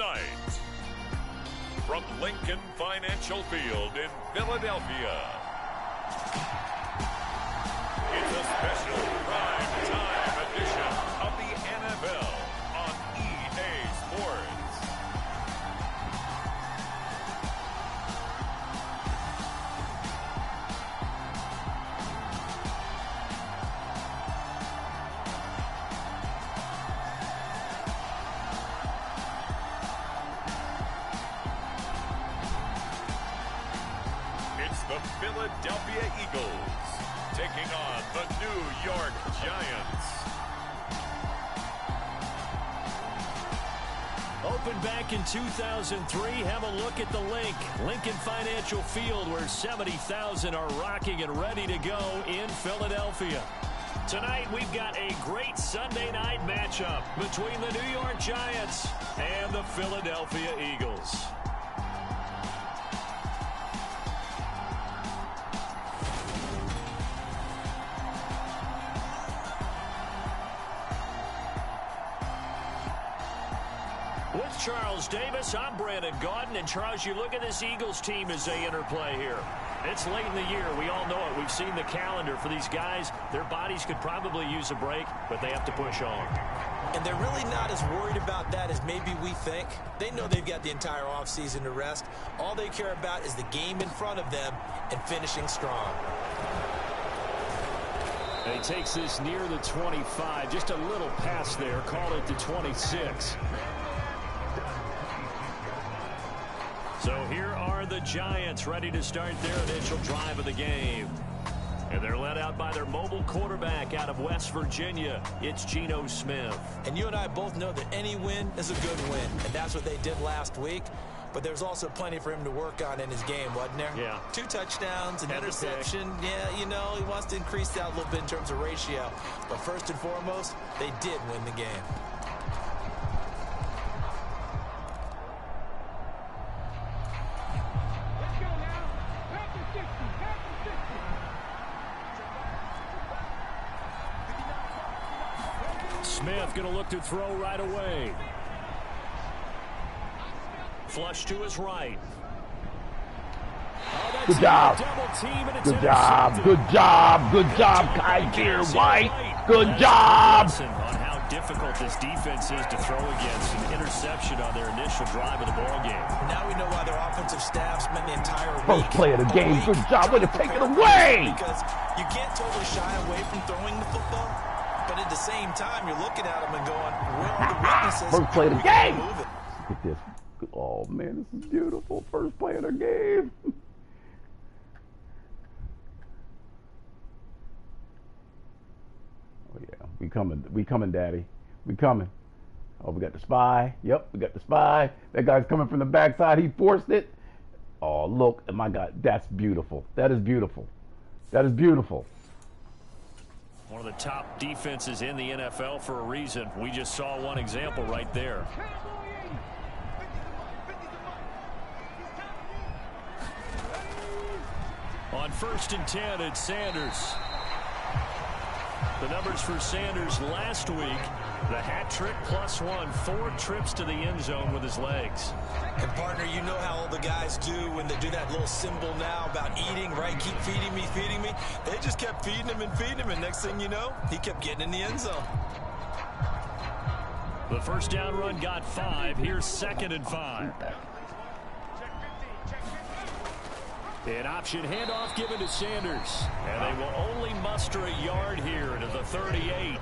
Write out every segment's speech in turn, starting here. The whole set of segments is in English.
tonight, from Lincoln Financial Field in Philadelphia, it's a special prime time edition of the NFL on EA Sports. The Philadelphia Eagles taking on the New York Giants. Opened back in 2003, have a look at the Lincoln Financial Field, where 70,000 are rocking and ready to go in Philadelphia. Tonight, we've got a great Sunday night matchup between the New York Giants and the Philadelphia Eagles. With Charles Davis, I'm Brandon Gaudin. And Charles, you look at this Eagles team as they interplay here. It's late in the year. We all know it. We've seen the calendar for these guys. Their bodies could probably use a break, but they have to push on. And they're really not as worried about that as maybe we think. They know they've got the entire offseason to rest. All they care about is the game in front of them and finishing strong. And he takes this near the 25. Just a little pass there. Call it the 26. So here are the Giants ready to start their initial drive of the game. And they're led out by their mobile quarterback out of West Virginia. It's Geno Smith. And you and I both know that any win is a good win. And that's what they did last week. But there's also plenty for him to work on in his game, wasn't there? Yeah. 2 touchdowns, an interception. Yeah, you know, he wants to increase that a little bit in terms of ratio. But first and foremost, they did win the game. Smith going to look to throw right away. Flush to his right. Oh, good job. Good job. Good job. Good job, Kaiser White. Good job. On how difficult this defense is to throw against. An interception on their initial drive of the ball game. Now we know why their offensive staff spent the entire week. First play of the game. Good job. Way to take it away. Because you can't totally shy away from throwing the football. But at the same time, you're looking at them and going, where are the weaknesses? First play of the game. Look at this. Oh, man, this is beautiful. First play of the game. Oh, yeah. We coming, Daddy. We coming. Oh, we got the spy. Yep, we got the spy. That guy's coming from the backside. He forced it. Oh, look. Oh, my God. That's beautiful. That is beautiful. That is beautiful. One of the top defenses in the NFL for a reason. We just saw one example right there. On 1st and 10, it's Sanders. The numbers for Sanders last week, the hat trick +1, 4 trips to the end zone with his legs. And partner, you know how all the guys do when they do that little symbol now about eating, right? Keep feeding me, feeding me. They just kept feeding him, and next thing you know, he kept getting in the end zone. The first down run got 5. Here's 2nd and 5. An option handoff given to Sanders. And they will only muster a yard here to the 38.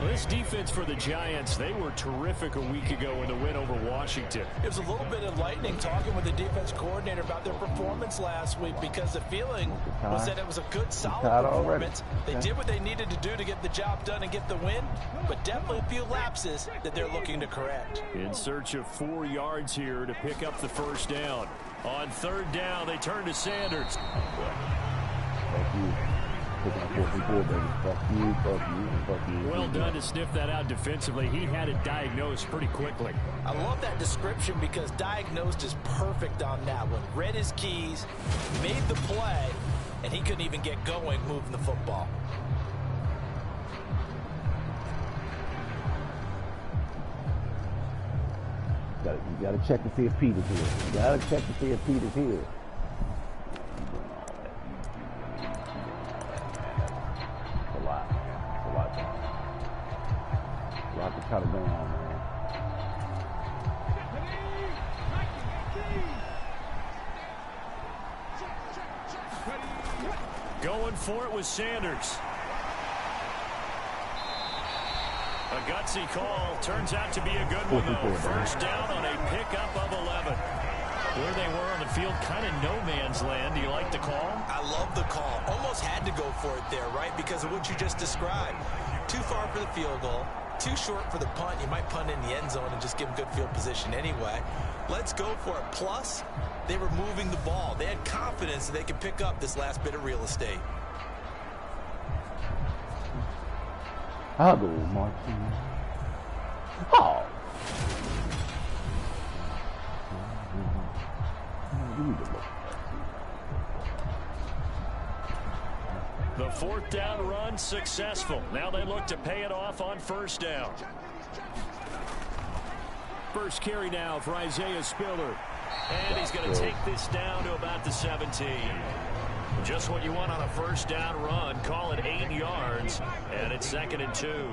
Well, this defense for the Giants, they were terrific a week ago in the win over Washington. It was a little bit enlightening talking with the defense coordinator about their performance last week, because the feeling was that it was a good, solid performance. They did what they needed to do to get the job done and get the win, but definitely a few lapses that they're looking to correct. In search of 4 yards here to pick up the first down. On 3rd down, they turn to Sanders. Thank you. Well done to sniff that out defensively. He had it diagnosed pretty quickly. I love that description, because diagnosed is perfect on that one. Read his keys, made the play, and he couldn't even get going moving the football. You gotta check to see if Pete is here. You gotta check to see if Pete is here. It's a lot. It's a lot. A lot to try to go on, man. Going for it was Sanders. A gutsy call. Turns out to be a good one, though. First down on a pickup of 11. Where they were on the field, kind of no man's land. Do you like the call? I love the call. Almost had to go for it there, right? Because of what you just described. Too far for the field goal. Too short for the punt. You might punt in the end zone and just give them good field position anyway. Let's go for it. Plus, they were moving the ball. They had confidence that they could pick up this last bit of real estate. I'll go, Martin. Oh. The fourth down run successful. Now they look to pay it off on first down. First carry now for Isaiah Spiller. And he's going to take this down to about the 17. Just what you want on a first down run. Call it 8 yards. And it's 2nd and 2.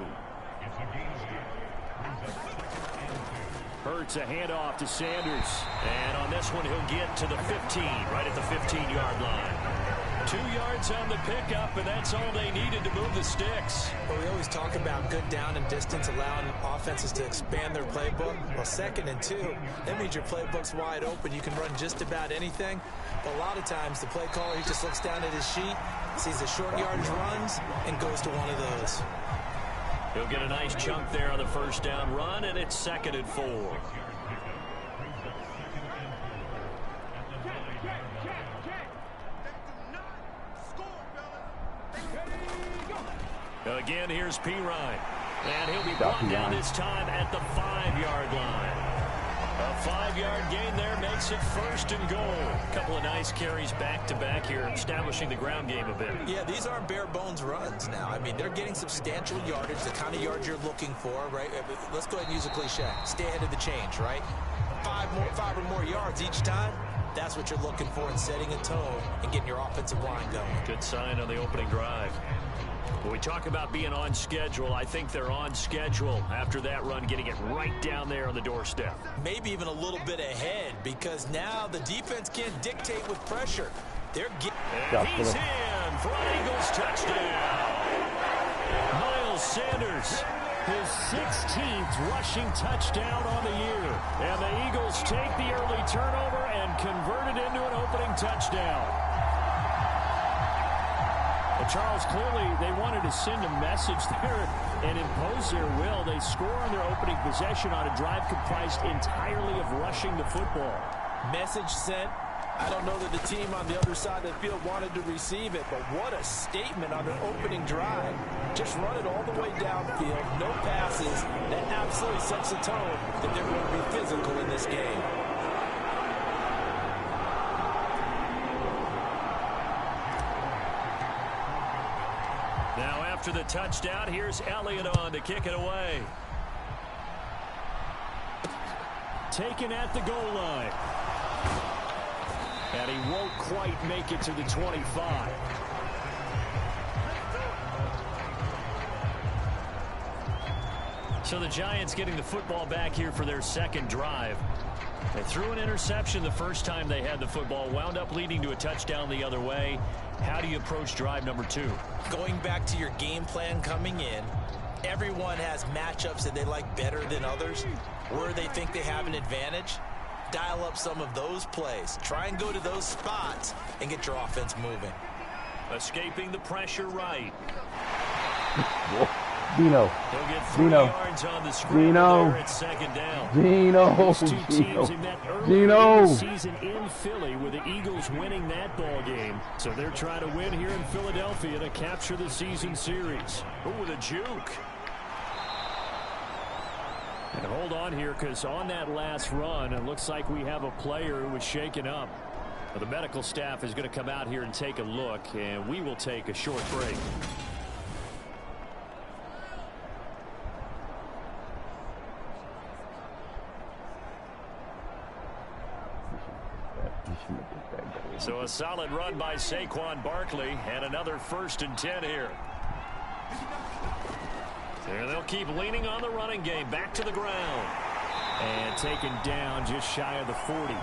Hurts a handoff to Sanders. And on this one, he'll get to the 15, right at the 15-yard line. 2 yards on the pickup, and that's all they needed to move the sticks. Well, we always talk about good down and distance, allowing offenses to expand their playbook. Well, 2nd and 2, that means your playbook's wide open. You can run just about anything. But a lot of times, the play caller, he just looks down at his sheet, sees the short yardage runs, and goes to one of those. He'll get a nice chunk there on the first down run, and it's 2nd and 4. Again, here's Pirine. And he'll be brought down this time at the 5-yard line. A 5-yard gain there makes it 1st and goal. A couple of nice carries back-to-back here, establishing the ground game a bit. Yeah, these aren't bare-bones runs now. I mean, they're getting substantial yardage, the kind of yards you're looking for, right? Let's go ahead and use a cliche. Stay ahead of the change, right? 5 or more yards each time. That's what you're looking for in setting a tone and getting your offensive line going. Good sign on the opening drive. When we talk about being on schedule, I think they're on schedule after that run, getting it right down there on the doorstep. Maybe even a little bit ahead, because now the defense can't dictate with pressure. They're getting... He's in for an Eagles touchdown. Miles Sanders, his 16th rushing touchdown on the year. And the Eagles take the early turnover and convert it into an opening touchdown. Charles, clearly they wanted to send a message there and impose their will. They score on their opening possession on a drive comprised entirely of rushing the football. Message sent. I don't know that the team on the other side of the field wanted to receive it, but what a statement on their opening drive. Just run it all the way downfield, no passes. That absolutely sets the tone that they're going to be physical in this game. After the touchdown, here's Elliott on to kick it away. Taken at the goal line. And he won't quite make it to the 25. So the Giants getting the football back here for their second drive. They threw an interception the first time they had the football, wound up leading to a touchdown the other way. How do you approach drive number 2? Going back to your game plan coming in, everyone has matchups that they like better than others, where they think they have an advantage. Dial up some of those plays. Try and go to those spots and get your offense moving. Escaping the pressure right. Dino. He'll get 3 yards on the screen there at 2nd down. Dino. These two teams in that early in the season in Philly, with the Eagles winning that ball game. So they're trying to win here in Philadelphia to capture the season series. Oh, with a juke. And hold on here, because on that last run, it looks like we have a player who was shaken up. Well, the medical staff is going to come out here and take a look, and we will take a short break. So a solid run by Saquon Barkley and another 1st and 10 here. There they'll keep leaning on the running game. Back to the ground. And taken down just shy of the 40.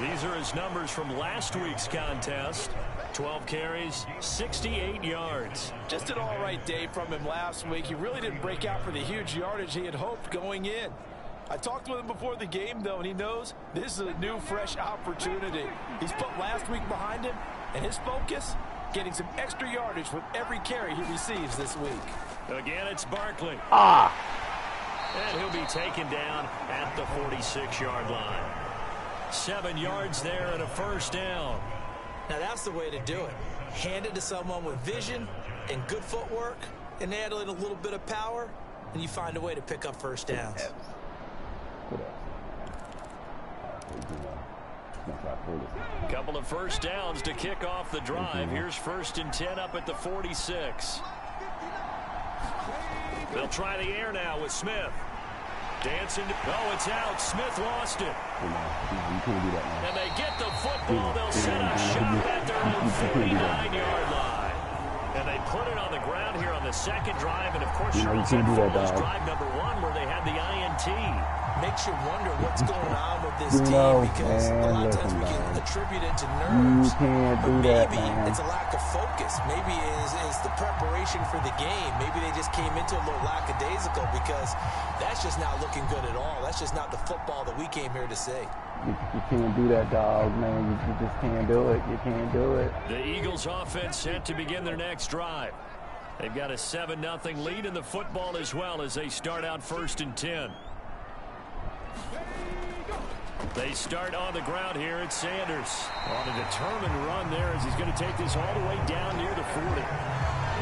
These are his numbers from last week's contest. 12 carries, 68 yards. Just an all-right day from him last week. He really didn't break out for the huge yardage he had hoped going in. I talked with him before the game, though, and he knows this is a new, fresh opportunity. He's put last week behind him, and his focus, getting some extra yardage with every carry he receives this week. Again, it's Barkley. And he'll be taken down at the 46-yard line. 7 yards there and a 1st down. Now that's the way to do it. Hand it to someone with vision and good footwork, and add in a little bit of power, and you find a way to pick up 1st downs. Couple of 1st downs to kick off the drive. Here's 1st and 10 up at the 46. They'll try the air now with Smith. Dancing. Oh, it's out. Smith lost it. And they get the football. They'll set a shot at their own 49-yard line. And they put it on the ground here on the 2nd drive. And, of course, you're on drive number 1 where they had the INT. Makes you wonder what's going on with this team because a lot of times we can attribute it to nerves. But maybe it's a lack of focus. Maybe it's the preparation for the game. Maybe they just came into a little lackadaisical because that's just not looking good at all. That's just not the football that we came here to see. You can't do that, dog, man. You just can't do it. You can't do it. The Eagles offense set to begin their next drive. They've got a 7-0 lead in the football as well as they start out 1st and 10. They start on the ground here at Sanders. On a determined run there as he's going to take this all the way down near the 40.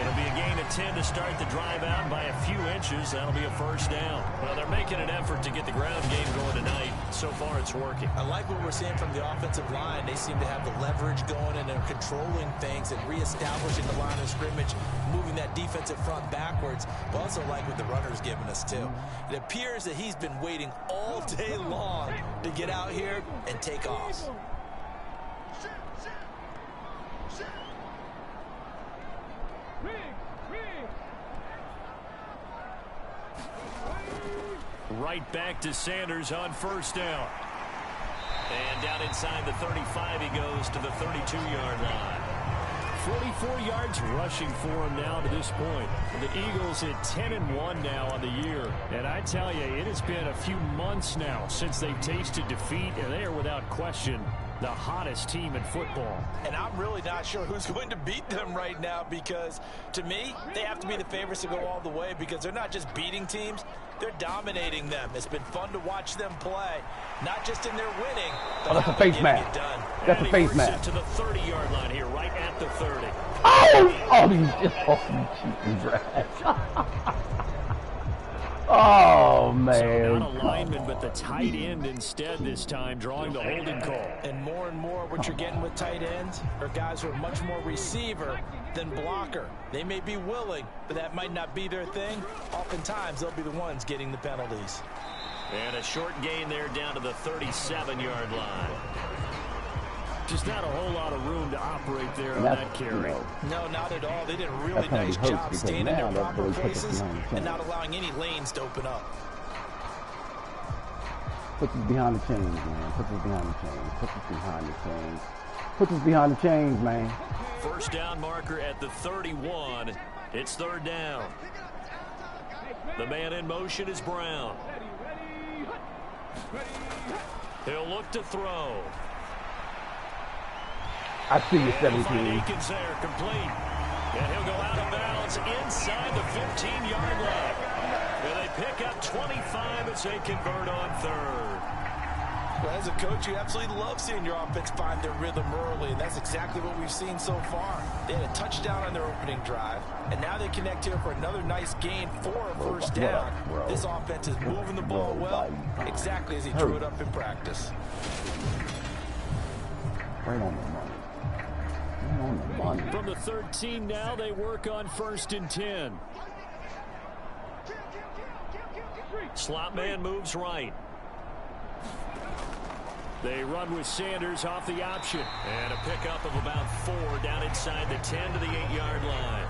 It'll be a gain of 10 to start the drive out by a few inches. That'll be a 1st down. Well, they're making an effort to get the ground game going tonight. So far, it's working. I like what we're seeing from the offensive line. They seem to have the leverage going and they're controlling things and reestablishing the line of scrimmage, moving that defensive front backwards. But also like what the runner's giving us, too. It appears that he's been waiting all day long to get out here and take off. Right back to Sanders on 1st down. And down inside the 35 he goes to the 32-yard line. 44 yards rushing for him now to this point. The Eagles at 10-1 now on the year. And I tell you, it has been a few months now since they've tasted defeat, and they are without question the hottest team in football. And I'm really not sure who's going to beat them right now because, to me, they have to be the favorites to go all the way because they're not just beating teams, they're dominating them. It's been fun to watch them play, not just in their winning, but that's a face mask. That's a face mask. To the 30-yard line here, right at the 30. Oh, you cheating trash. Oh, man. So not a lineman, but the tight end instead this time, drawing the holding call. And more what you're getting with tight ends are guys who are much more receiver than blocker. They may be willing, but that might not be their thing. Oftentimes, they'll be the ones getting the penalties. And a short gain there down to the 37-yard line. Just not a whole lot of room to operate there on that carry. No, not at all. They did a really nice job staying in their proper places and not allowing any lanes to open up. Put us behind the chains, man. Put us behind the chains. Put us behind the chains. Put us behind the chains, man. 1st down marker at the 31. It's 3rd down. The man in motion is Brown. He'll look to throw. I see you, 17. Aikens there, complete. And he'll go out of bounds inside the 15-yard line. And they pick up 25 as they convert on 3rd. Well, as a coach, you absolutely love seeing your offense find their rhythm early, and that's exactly what we've seen so far. They had a touchdown on their opening drive, and now they connect here for another nice gain for a 1st down. This offense is moving the ball well, exactly as he drew it up in practice. Right on the money. From the 13 now, they work on 1st and 10. Slot man moves right. They run with Sanders off the option. And a pickup of about 4 down inside the 10 to the 8-yard line.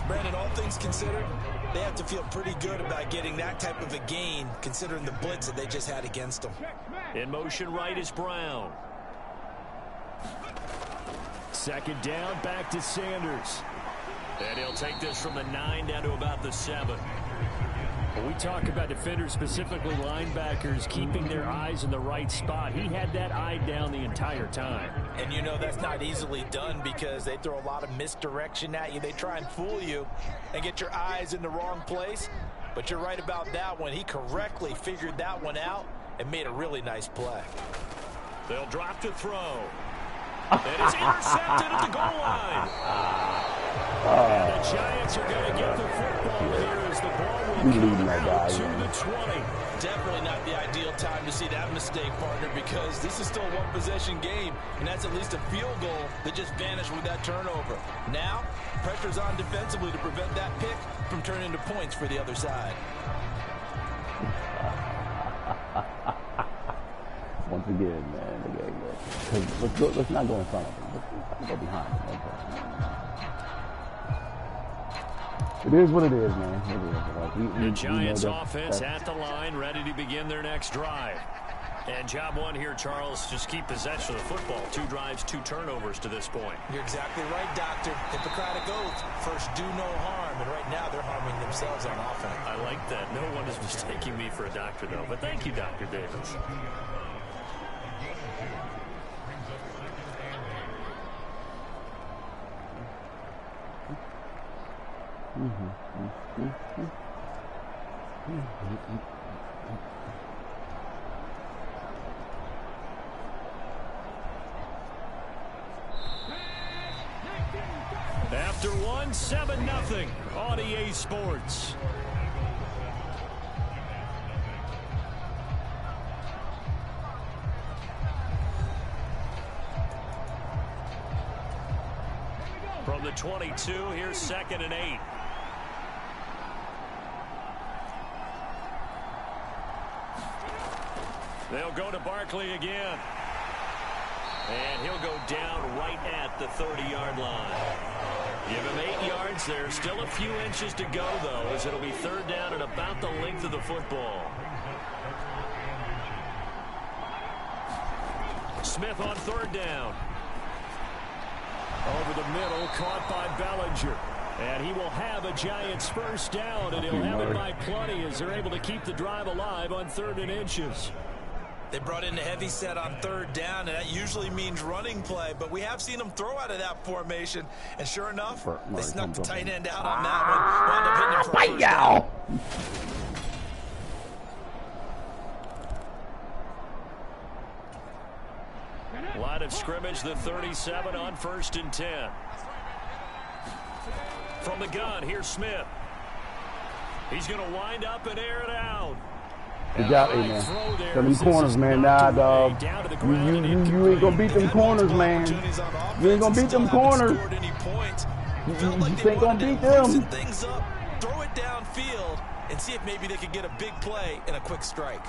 Brandon, all things considered, they have to feel pretty good about getting that type of a gain, considering the blitz that they just had against them. In motion right is Brown. Second down, back to Sanders. And he'll take this from the 9 down to about the 7. When we talk about defenders, specifically linebackers, keeping their eyes in the right spot, he had that eye down the entire time. And you know that's not easily done because they throw a lot of misdirection at you. They try and fool you and get your eyes in the wrong place. But you're right about that one. He correctly figured that one out and made a really nice play. They'll drop to throw. And it's intercepted at the goal line. And the Giants are going to get the football here as the ball will come out to the 20. Definitely not the ideal time to see that mistake, partner, because this is still a one-possession game, and that's at least a field goal that just vanished with that turnover. Now, pressure's on defensively to prevent that pick from turning into points for the other side. Once again, man, let's not go in front of him. Let's go behind him. Okay. It is what it is, man. It is. The Giants offense at the line, ready to begin their next drive. And job one here, Charles, just keep possession of the football. 2 drives, 2 turnovers to this point. You're exactly right, Doctor. Hippocratic oath. First, do no harm. And right now, they're harming themselves on offense. I like that. No one is mistaking me for a doctor, though. But thank you, Dr. Davis. After one, 7-0 on EA Sports. From the 22, here's 2nd and 8. They'll go to Barkley again. And he'll go down right at the 30-yard line. Give him 8 yards. There's still a few inches to go, though, as it'll be 3rd down and about the length of the football. Smith on 3rd down. Over the middle, caught by Bellinger. And he will have a Giants first down, and he'll have it by plenty as they're able to keep the drive alive on 3rd and inches. They brought in a heavy set on 3rd down, and that usually means running play. But we have seen them throw out of that formation. And sure enough, they snuck the tight end out on that one. Wound up hitting him for a first down. Line of scrimmage, the 37 on 1st and 10. From the gun, here's Smith. He's going to wind up and air it out. Good job, hey, man. Tell them corners, man. Nah, dog. You ain't gonna beat them corners, man. You ain't gonna beat them corners. You ain't gonna beat them. Things up, throw it downfield, and see if maybe they could get a big play and a quick strike.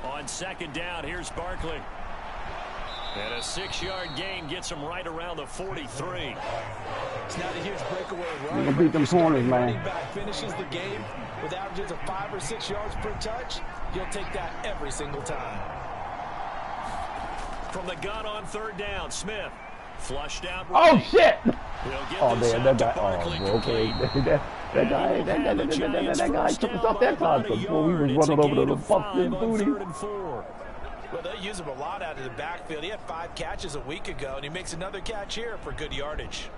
On 2nd down, here's Barkley. And a 6-yard gain gets him right around the 43. It's not a huge breakaway run. You're gonna beat them corners, man. Running back finishes the game with averages of 5 or 6 yards per touch. You'll take that every single time. From the gun on 3rd down, Smith flushed out. Oh shit! Oh man, that guy. Oh, okay. That guy took us off that time before we was running over the fucking booty. Well, they use him a lot out of the backfield. He had 5 catches a week ago, and he makes another catch here for good yardage.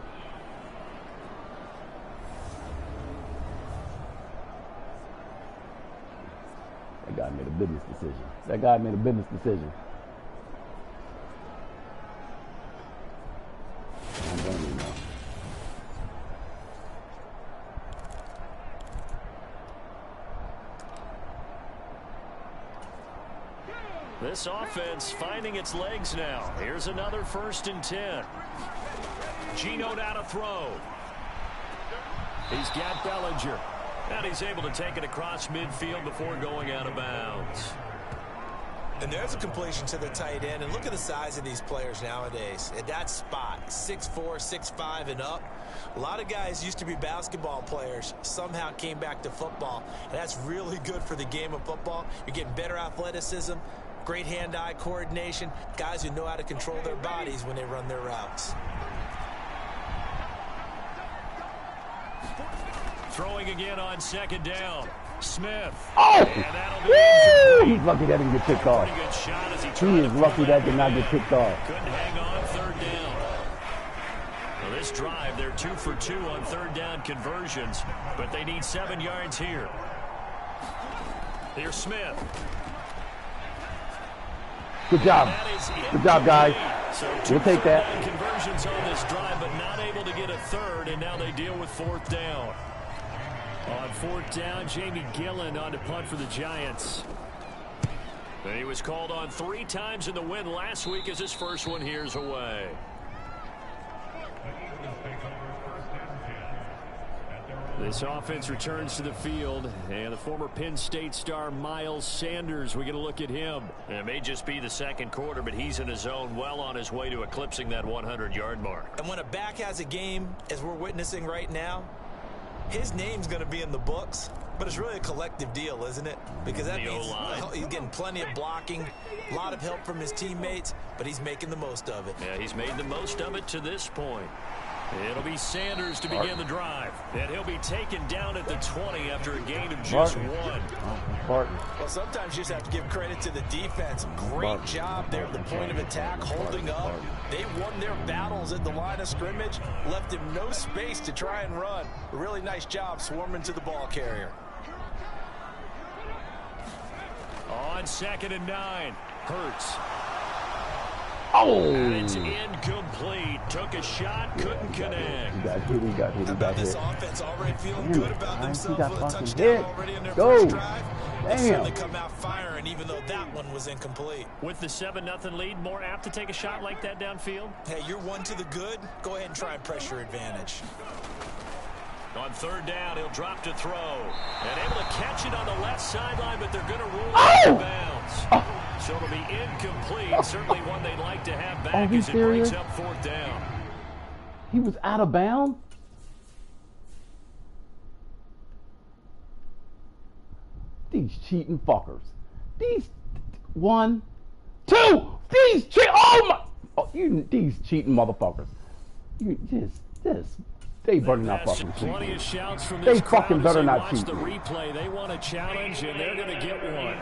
That guy made a business decision. I'm going to know. This offense finding its legs now. Here's another 1st and 10. Geno now to throw. He's got Bellinger. And he's able to take it across midfield before going out of bounds. And there's a completion to the tight end. And look at the size of these players nowadays. At that spot, 6'4", 6'5", and up. A lot of guys used to be basketball players, somehow came back to football. And that's really good for the game of football. You're getting better athleticism, great hand-eye coordination, guys who know how to control their bodies when they run their routes. Throwing again on second down. Smith. Oh! And that'll be He's lucky that didn't get picked off. Pretty good shot as He is lucky that did not get picked off. Couldn't hang on third down. Well, this drive, they're 2 for 2 on third down conversions, but they need 7 yards here. Here's Smith. Good job. Good job, guys. So We'll take that. Conversions on this drive, but not able to get a third, and now they deal with fourth down. On fourth down, Jamie Gillen on to punt for the Giants. And he was called on 3 times in the win last week as his first one here's away. This offense returns to the field, and the former Penn State star Miles Sanders, we get a look at him. And it may just be the second quarter, but he's in his zone, well on his way to eclipsing that 100-yard mark. And when a back has a game, as we're witnessing right now, his name's going to be in the books, but it's really a collective deal, isn't it? Because that means he's getting plenty of blocking, a lot of help from his teammates, but he's making the most of it. Yeah, he's made the most of it to this point. It'll be Sanders to begin the drive. And he'll be taken down at the 20 after a gain of just 1. Well, sometimes you just have to give credit to the defense. Great job there at the point of attack, holding up. They won their battles at the line of scrimmage, left him no space to try and run. A really nice job swarming to the ball carrier. On 2nd and 9, Hurts. Oh! And it's incomplete. Took a shot, couldn't connect. He got hit. How about this offense already feeling good about themselves with a touchdown hit. already in their Go. first drive? They Damn. certainly come out firing, even though that one was incomplete. With the 7-0 lead, more apt to take a shot like that downfield? Hey, you're one to the good. Go ahead and try and press your advantage. On third down, he'll drop to throw. And able to catch it on the left sideline, but they're going to rule it out of bounds. So it'll be incomplete. Certainly one they'd like to have back as it brings up fourth down. He was out of bounds? These cheating fuckers. These 1, 2. These these cheating motherfuckers. They better not fucking cheat. Plenty of shouts from this they fucking better not cheat. The replay, they want a challenge, and they're going to get one.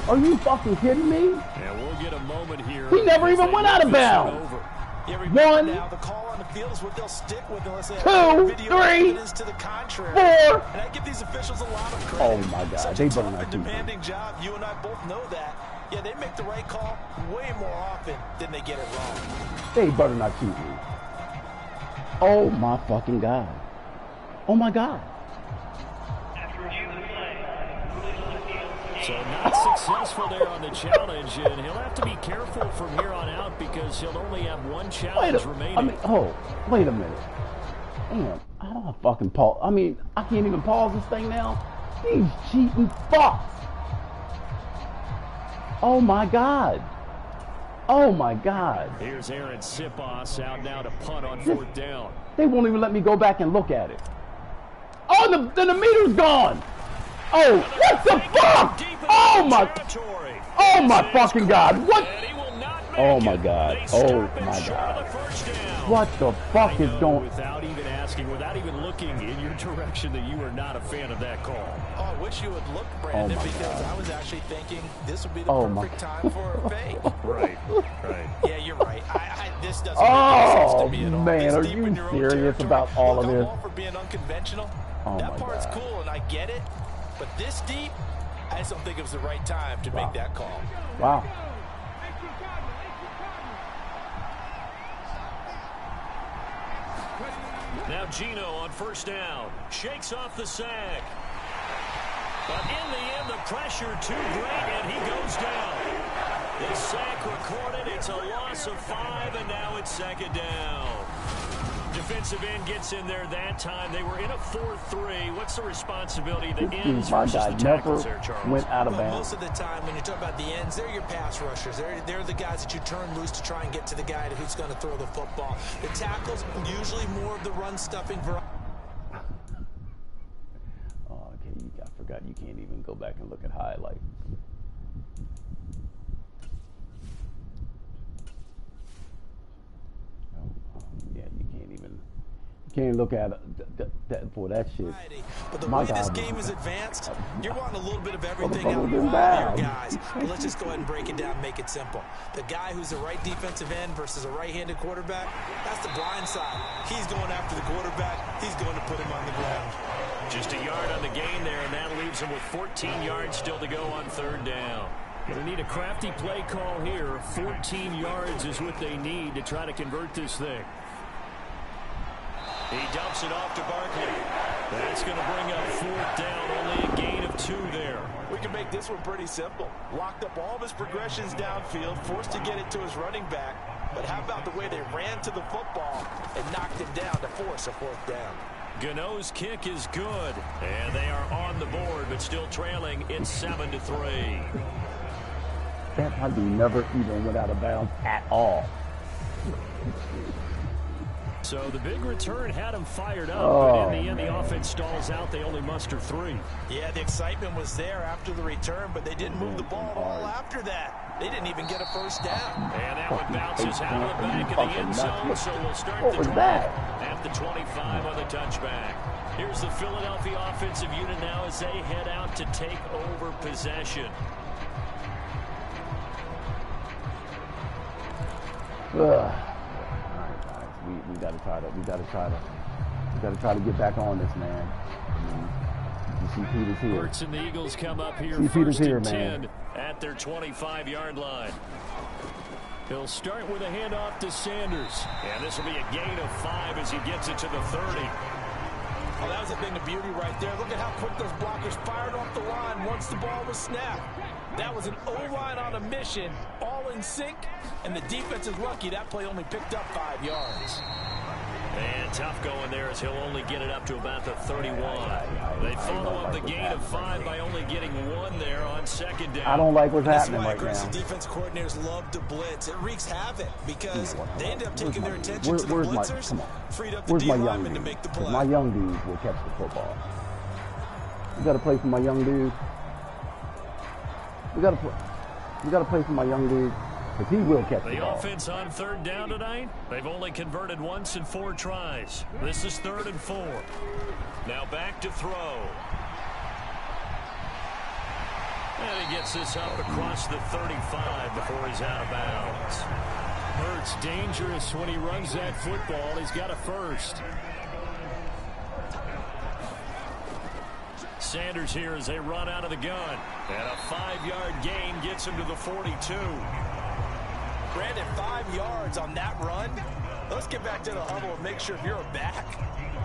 Are you fucking kidding me? And we'll get a moment here. He never even went out of bounds. One, now, the call on the field is what they'll stick with unless they two, video 3, evidence to the contrary. 4. And I give these officials a lot of credit. Oh my God, Such they a better tough not and cheat. demanding job. You and I both know that. Yeah, they make the right call way more often than they get it wrong. They better not cheat me. Oh my fucking God. Oh my God. So not successful there on the challenge, and he'll have to be careful from here on out because he'll only have one challenge remaining. Wait a minute. Damn, I don't fucking pause. I can't even pause this thing now. These cheating fucks. Oh my God. Oh my God. Here's Aaron Sipos out now to punt on fourth down. They won't even let me go back and look at it. Oh, the meter's gone. Oh, what the fuck? Oh my fucking God. What? Oh my God. Oh my God. What the fuck is going? Without even asking, without even looking in your direction, that you are not a fan of that call. Oh, I wish you would look, Brandon, because I was actually thinking this would be the perfect time for a fake. Right. Yeah, you're right. This doesn't make sense to me at all. Man, are you serious about all of this? I'm all for being unconventional. That part's cool, and I get it. But this deep, I just don't think it was the right time to make that call. Wow. Now Gino on first down. Shakes off the sack. But in the end, the pressure too great, and he goes down. The sack recorded. It's a loss of 5, and now it's second down. Defensive end gets in there that time. They were in a 4-3. What's the responsibility of the This ends my versus guy the tackles never there, Charles? went out of Well, bounds. most of the time when you talk about the ends, they're your pass rushers. They're the guys that you turn loose to try and get to the guy who's going to throw the football. The tackles, usually more of the run-stuffing variety. Oh, okay, I forgot you can't even go back and look at highlights. Yeah, you can't look at that for that shit. But the My way this God. game is advanced, you're wanting a little bit of everything out of Motherfucker all been bad. your guys. But let's just go ahead and break it down, make it simple. The guy who's the right defensive end versus a right-handed quarterback, that's the blind side. He's going after the quarterback. He's going to put him on the ground. Just a yard on the gain there, and that leaves them with 14 yards still to go on third down. They need a crafty play call here. 14 yards is what they need to try to convert this thing. He dumps it off to Barkley. That's going to bring up fourth down. Only a gain of 2 there. We can make this one pretty simple. Locked up all of his progressions downfield, forced to get it to his running back. But how about the way they ran to the football and knocked him down to force a fourth down? Gano's kick is good, and they are on the board, but still trailing. It's 7-3. That probably never even went out of bounds at all. So the big return had him fired up, but in the end, the offense stalls out. They only muster 3. Yeah, the excitement was there after the return, but they didn't move the ball at all after that. They didn't even get a first down. And that one bounces out of the back of the end zone, so we'll start What the was drive that? at the 25 on the touchback. Here's the Philadelphia offensive unit now as they head out to take over possession. Ugh. All right, guys, we got to try to get back on this, man. You see Peters here. Hurts and the Eagles come up here See Peters first here, and man. 10 at their 25-yard line. He'll start with a handoff to Sanders. And this will be a gain of 5 as he gets it to the 30. Oh, that was a thing of beauty right there. Look at how quick those blockers fired off the line once the ball was snapped. That was an O-line on a mission, all in sync, and the defense is lucky that play only picked up 5 yards. And tough going there as he'll only get it up to about the 31. They follow up the gain of 5 by only getting 1 there on second down. I don't like what's That's happening why right aggressive now. defense coordinators love to blitz. It wreaks havoc because they end up taking their attention to the Where's my blitzers, freed up the Where's D my young lineman to dude? make the 'Cause play. my young dudes will catch the football. We got to play for my young dudes. We got to play for my young dudes because he will catch the The ball. offense on third down tonight, they've only converted once in 4 tries. This is 3rd and 4. Now back to throw. And he gets this up across the 35 before he's out of bounds. Hurts dangerous when he runs that football. He's got a first. Sanders here as they run out of the gun. And a 5-yard gain gets him to the 42. Brandon, 5 yards on that run. Let's get back to the huddle and make sure if you're a back,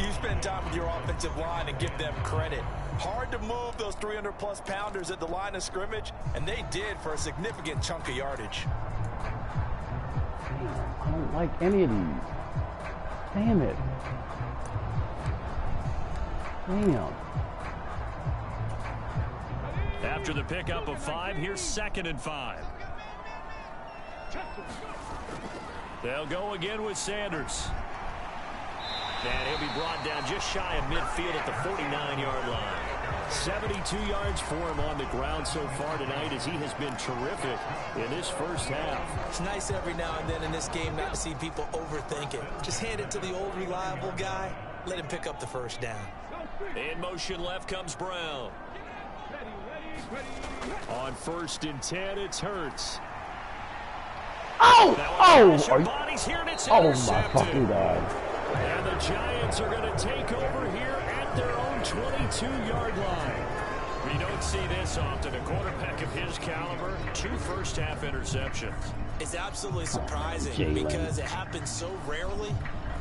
you spend time with your offensive line and give them credit. Hard to move those 300-plus pounders at the line of scrimmage, and they did for a significant chunk of yardage. I don't like any of these. Damn it. Damn. After the pickup of 5, here's 2nd and 5. They'll go again with Sanders. And he'll be brought down just shy of midfield at the 49-yard line. 72 yards for him on the ground so far tonight as he has been terrific in this first half. It's nice every now and then in this game not to see people overthink it. Just hand it to the old reliable guy. Let him pick up the first down. In motion left comes Brown. On 1st and 10, it's Hurts. Oh! Are you bodies here and it's Oh my intercepted. fucking God. And the Giants are going to take over here at their own 22-yard line. We don't see this often. A quarterback of his caliber, 2 first-half interceptions. It's absolutely surprising Jalen. because it happens so rarely.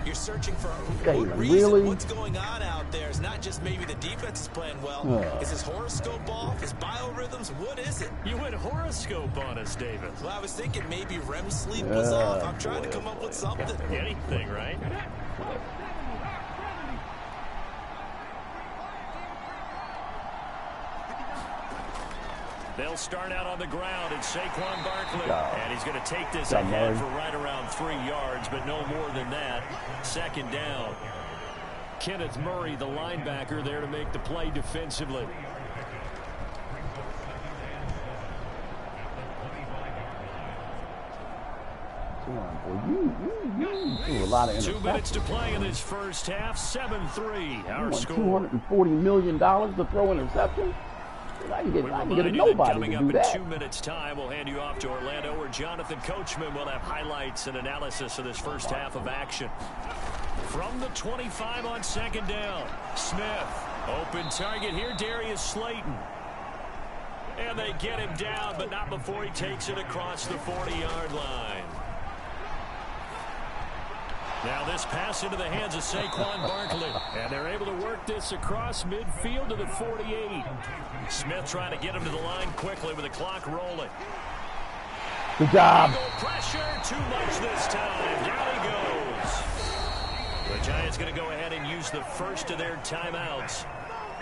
You're searching for Jalen, reason. really? What's going on out there? It's not just maybe the defense is playing well. Is his horoscope off? His biorhythms? What is it? You went horoscope on us, David. Well, I was thinking maybe REM sleep was off. I'm trying to come up with something. Anything, right? They'll start out on the ground, and Saquon Barkley. And he's going to take this ahead for right around 3 yards, but no more than that. Second down. Kenneth Murray, the linebacker, there to make the play defensively. You threw a lot of 2 minutes to play in this first half. 7-3. Our score. $240 million to throw interception. I can get a nobody coming to up do in that. 2 minutes time, we'll hand you off to Orlando, where Jonathan Coachman will have highlights and analysis of this first half of action. From the 25 on second down, Smith. Open target here, Darius Slayton. And they get him down, but not before he takes it across the 40-yard line. Now this pass into the hands of Saquon Barkley. And they're able to work this across midfield to the 48. Smith trying to get him to the line quickly with the clock rolling. Good job. Pressure, too much this time. Down he goes. The Giants going to go ahead and use the first of their timeouts,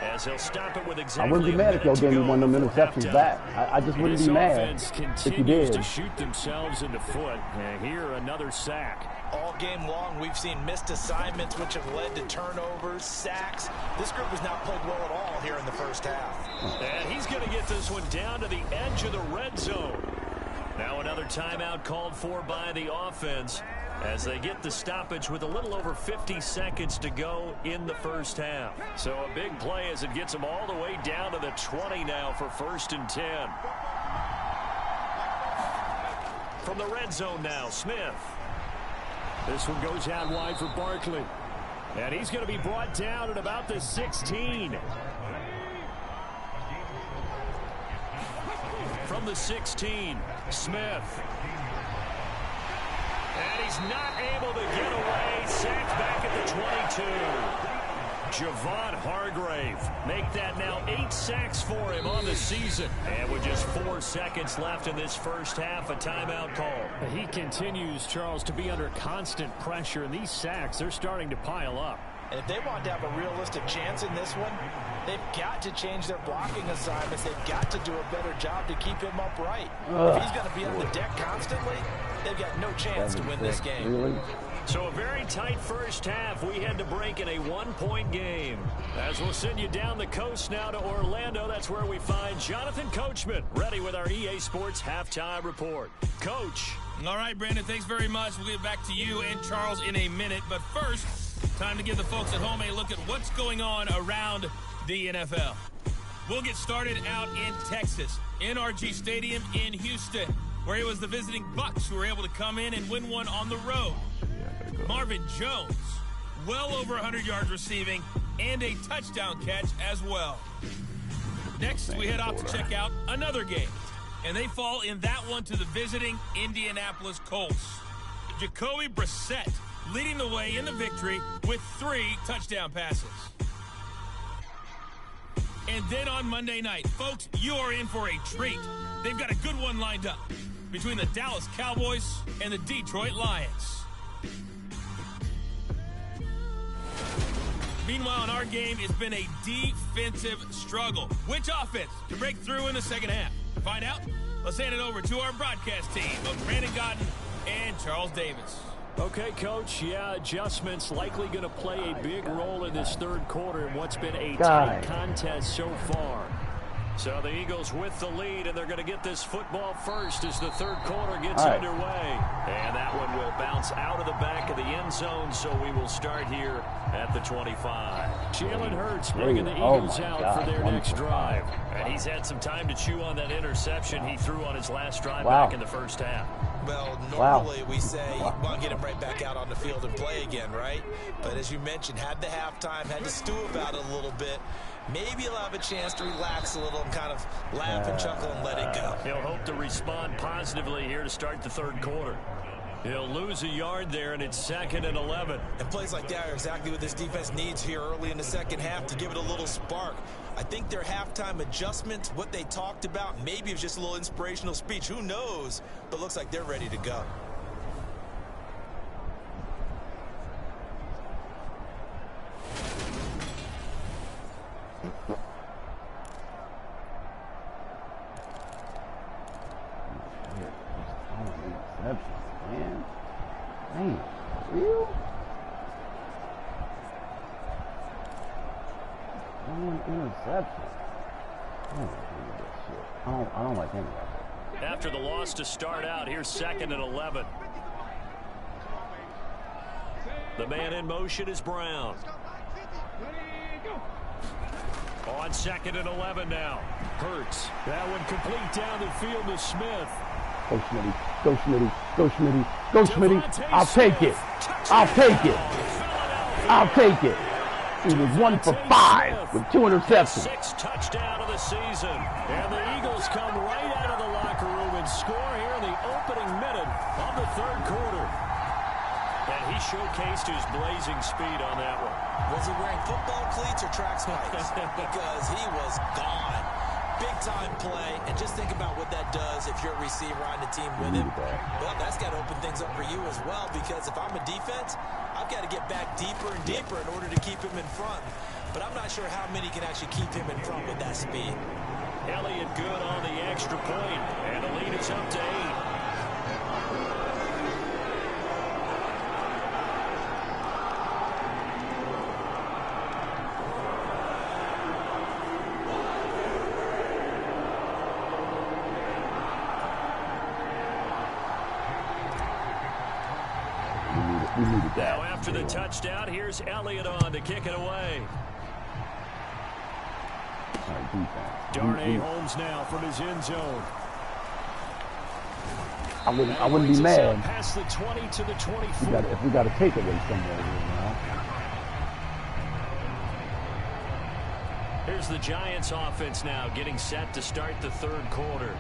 as they'll stop it with exactly. I wouldn't be mad if y'all gave me one of them interceptions back. I just wouldn't be mad if you did. To shoot themselves in the foot. And here another sack. All game long, we've seen missed assignments, which have led to turnovers, sacks. This group has not played well at all here in the first half. And he's going to get this one down to the edge of the red zone. Now another timeout called for by the offense, as they get the stoppage with a little over 50 seconds to go in the first half. So a big play as it gets them all the way down to the 20 now for 1st and 10. From the red zone now, Smith. This one goes out wide for Barkley. And he's going to be brought down at about the 16. From the 16, Smith. And he's not able to get away. Sacked back at the 22. Javon Hargrave. Make that now 8 sacks for him on the season. And with just 4 seconds left in this first half, a timeout call. He continues, Charles, to be under constant pressure. And these sacks, they're starting to pile up. And if they want to have a realistic chance in this one, they've got to change their blocking assignments. They've got to do a better job to keep him upright. If he's going to be on the deck constantly, they've got no chance to win this game. Really? So a very tight first half. We had to break in a 1-point game. As we'll send you down the coast now to Orlando, that's where we find Jonathan Coachman, ready with our EA Sports Halftime Report. Coach. All right, Brandon, thanks very much. We'll get back to you and Charles in a minute. But first, time to give the folks at home a look at what's going on around the NFL. We'll get started out in Texas, NRG Stadium in Houston, where it was the visiting Bucs who were able to come in and win one on the road. Marvin Jones, well over 100 yards receiving, and a touchdown catch as well. Next, we head off to check out another game, and they fall in that one to the visiting Indianapolis Colts. Jacoby Brissett leading the way in the victory with 3 touchdown passes. And then on Monday night, folks, you are in for a treat. They've got a good one lined up between the Dallas Cowboys and the Detroit Lions. Meanwhile, in our game, it's been a defensive struggle. Which offense can break through in the second half? To find out, let's hand it over to our broadcast team of Brandon Gaudin and Charles Davis. Okay, Coach, yeah, adjustments likely going to play a big role in this third quarter in what's been a tight contest so far. So the Eagles with the lead, and they're going to get this football first as the third quarter gets underway. And that one will bounce out of the back of the end zone, so we will start here at the 25. Jalen Hurts bringing the Eagles out for their next drive. And he's had some time to chew on that interception he threw on his last drive back in the first half. Well, normally we say, well, get him right back out on the field and play again, right? But as you mentioned, had the halftime, had to stew about it a little bit. Maybe he'll have a chance to relax a little and kind of laugh and chuckle and let it go. He'll hope to respond positively here to start the third quarter. He'll lose a yard there, and it's 2nd and 11. And plays like that are exactly what this defense needs here early in the second half to give it a little spark. I think their halftime adjustment, what they talked about, maybe it was just a little inspirational speech. Who knows? But looks like they're ready to go. I don't like any of that. After the loss to start out, here's 2nd and 11. The man in motion is Brown. On 2nd and 11 now. Hurts. That one complete down the field to Smith. Go Schmitty. Go Schmitty. Go Schmitty. Go Schmitty. I'll take it. I'll take it. I'll take it. He was 1 for 5 with 2 interceptions. 6th touchdown of the season. And the Eagles come right out of the locker room and score here in the opening minute of the 3rd quarter. And he showcased his blazing speed on that one. Was he wearing football cleats or track spikes? Because he was gone. Big-time play. And just think about what that does if you're a receiver on the team with him. Well, that's got to open things up for you as well, because if I'm a defense, I've got to get back deeper and deeper in order to keep him in front. But I'm not sure how many can actually keep him in front with that speed. Elliott good on the extra point, and the lead is up to 8. Now after the touchdown, here's Elliott on to kick it away. Darnay Holmes now from his end zone. I wouldn't be mad. Past the 20 to the 24. If we got to take away somewhere, you know. Here's the Giants offense now getting set to start the 3rd quarter.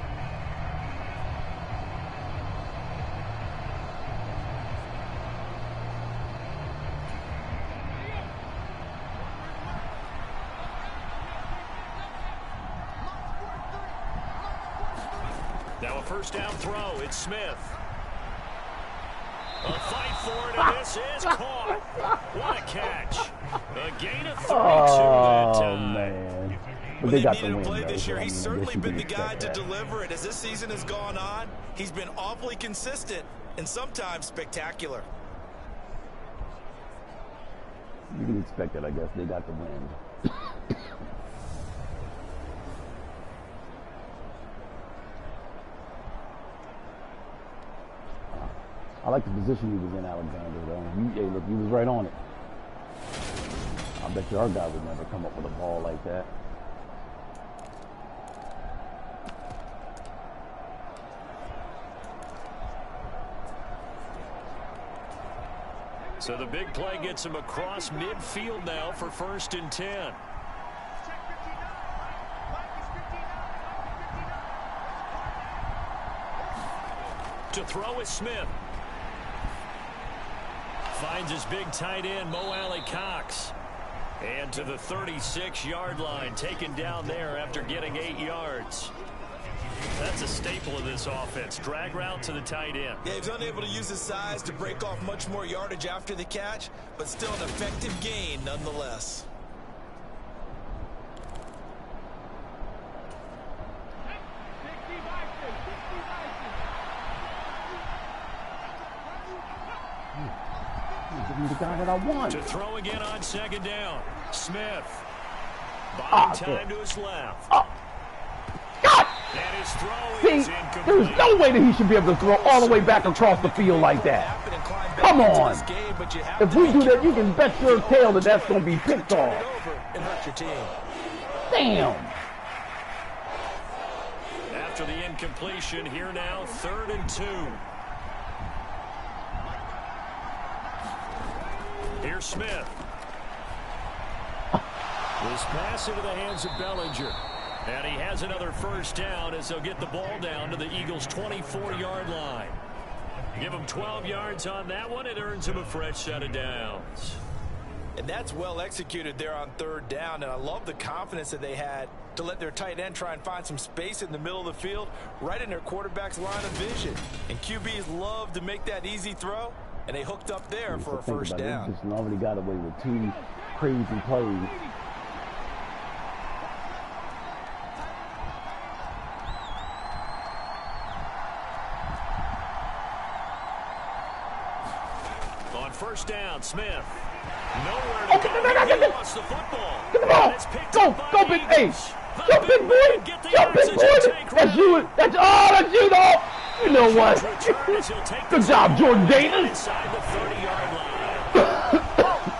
Now a first down throw. It's Smith. A fight for it, and this is caught. What a catch. A gain of 32 that time. Man. But When they they got needed the to win, play though, this year, so, I he's mean, I certainly guess you been can the guy expect to that. deliver. And as this season has gone on, he's been awfully consistent and sometimes spectacular. You can expect it, I guess. They got the win. I like the position he was in, Alexander, though. Hey, look, he was right on it. I bet you our guy would never come up with a ball like that. So the big play gets him across midfield now for 1st and 10. To throw is Smith. Finds his big tight end, Mo Alley-Cox. And to the 36-yard line, taken down there after getting 8 yards. That's a staple of this offense. Drag route to the tight end. Yeah, he was unable to use his size to break off much more yardage after the catch, but still an effective gain nonetheless. The guy that I want. To throw again on 2nd down. Smith. Buying time to his left. God! And his throw See, is there's incomplete. no way that he should be able to throw all the way back across the field like that. Come on. If we do that, you can bet your tail that that's going to be picked off. And hurt your team. Damn. After the incompletion, here now, 3rd and 2. Here's Smith. This pass into the hands of Bellinger. And he has another first down as they'll get the ball down to the Eagles' 24-yard line. Give him 12 yards on that one. It earns him a fresh set of downs. And that's well executed there on third down. And I love the confidence that they had to let their tight end try and find some space in the middle of the field, right in their quarterback's line of vision. And QBs love to make that easy throw, and they hooked up there for a first down. They just already got away with 2 crazy plays. On first down, Smith. Nowhere to go. He lost the football. Get the ball. Go, Big Ace. Go, big boy. Go, big boy. That's you. That's you, dog. You know what? Good job, Jordan Davis. Inside the 30-yard line.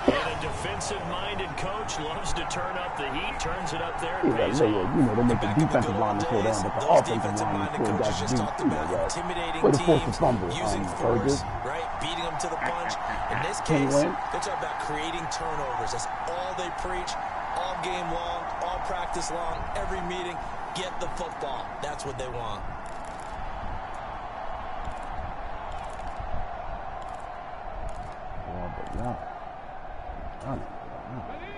And a defensive-minded coach loves to turn up the heat, turns it up there. And they make the defensive line slow down, but the offensive line slow down. Way to force the fumble, Burgess. Right, beating them to the punch. In this case, they're talking about creating turnovers. That's all they preach, all game long, all practice long, every meeting. Get the football. That's what they want.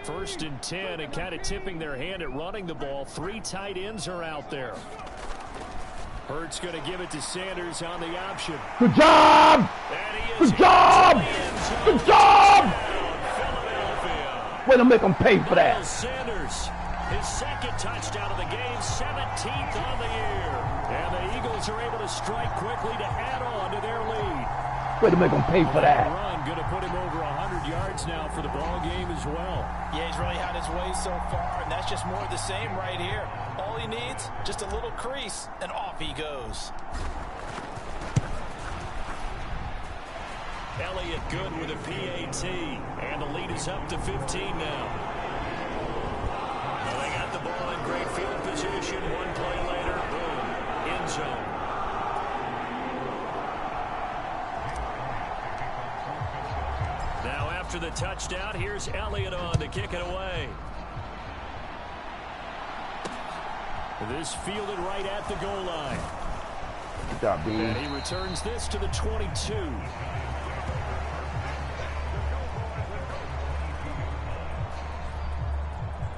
First and 10, and kind of tipping their hand at running the ball. 3 tight ends are out there. Hurts going to give it to Sanders on the option. Good job! Good job! Good job! Way to make them pay for that. Sanders, his second touchdown of the game, 17th on the year. And the Eagles are able to strike quickly to add on to their lead. Way to make them pay for that. Run going to put him over 100 yards now for the ball game as well. Yeah, he's really had his way so far, and that's just more of the same right here. All he needs, just a little crease, and off he goes. Elliott good with a PAT, and the lead is up to 15 now. Well, they got the ball in great field position. One play later, boom, end zone. Now after the touchdown, here's Elliott on to kick it away. This fielded right at the goal line. Good job, B. And he returns this to the 22.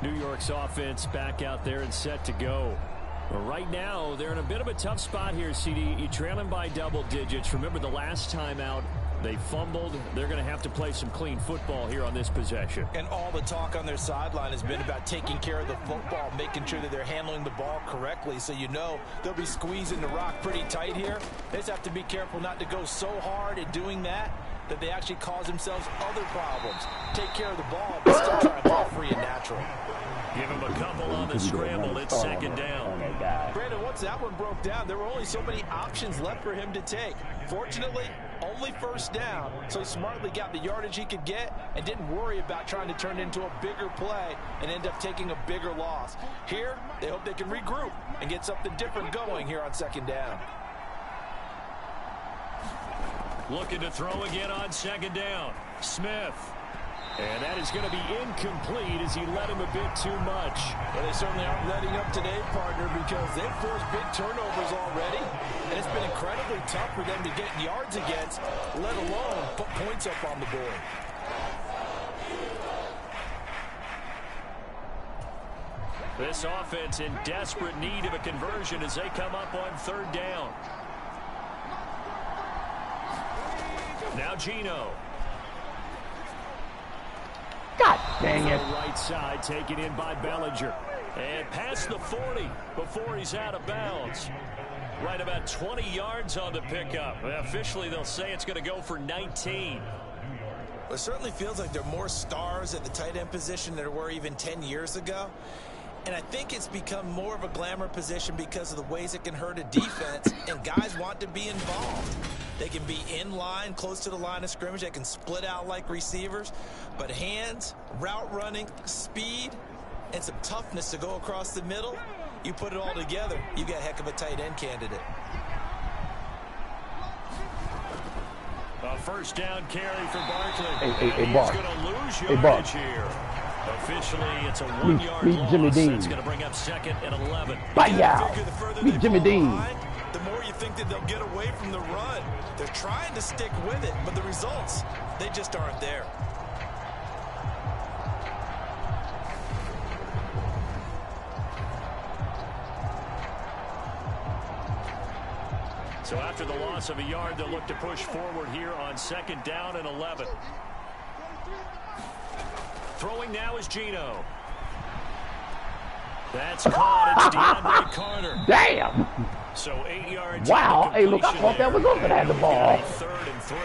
New York's offense back out there and set to go. But right now, they're in a bit of a tough spot here, CD. You trail them by double digits. Remember the last time out, they fumbled. They're going to have to play some clean football here on this possession. And all the talk on their sideline has been about taking care of the football, making sure that they're handling the ball correctly. So you know they'll be squeezing the rock pretty tight here. They just have to be careful not to go so hard in doing that they actually cause themselves other problems. Take care of the ball, but still try to ball free and natural. Give him a couple on the scramble. It's second down. Brandon, once that one broke down, there were only so many options left for him to take. Fortunately, only first down, so he smartly got the yardage he could get and didn't worry about trying to turn it into a bigger play and end up taking a bigger loss. Here, they hope they can regroup and get something different going here on second down. Looking to throw again on second down. Smith. And that is going to be incomplete as he led him a bit too much. Well, they certainly aren't letting up today, partner, because they've forced big turnovers already. And it's been incredibly tough for them to get yards against, let alone put points up on the board. This offense in desperate need of a conversion as they come up on third down. Now Geno. God dang it. Right side taken in by Bellinger. And past the 40 before he's out of bounds. Right about 20 yards on the pickup. Officially, they'll say it's going to go for 19. It certainly feels like there are more stars at the tight end position than there were even 10 years ago. And I think it's become more of a glamour position because of the ways it can hurt a defense, and guys want to be involved. They can be in line, close to the line of scrimmage. They can split out like receivers. But hands, route running, speed, and some toughness to go across the middle, you put it all together, you got a heck of a tight end candidate. A first down carry for Barkley. Hey, Bart. He's going to lose Bart. yardage here. Officially, it's a 1-yard loss. Jimmy Dean. It's going to bring up 2nd and 11. Meet Jimmy Dean. The more you think that they'll get away from the run. They're trying to stick with it, but the results, they just aren't there. So after the loss of a yard, they'll look to push forward here on 2nd down and 11. Throwing now is Geno. That's caught. It's DeAndre Carter. Damn. So 8 yards. Wow. Hey, look, I thought that was open at the ball. 3rd and 3.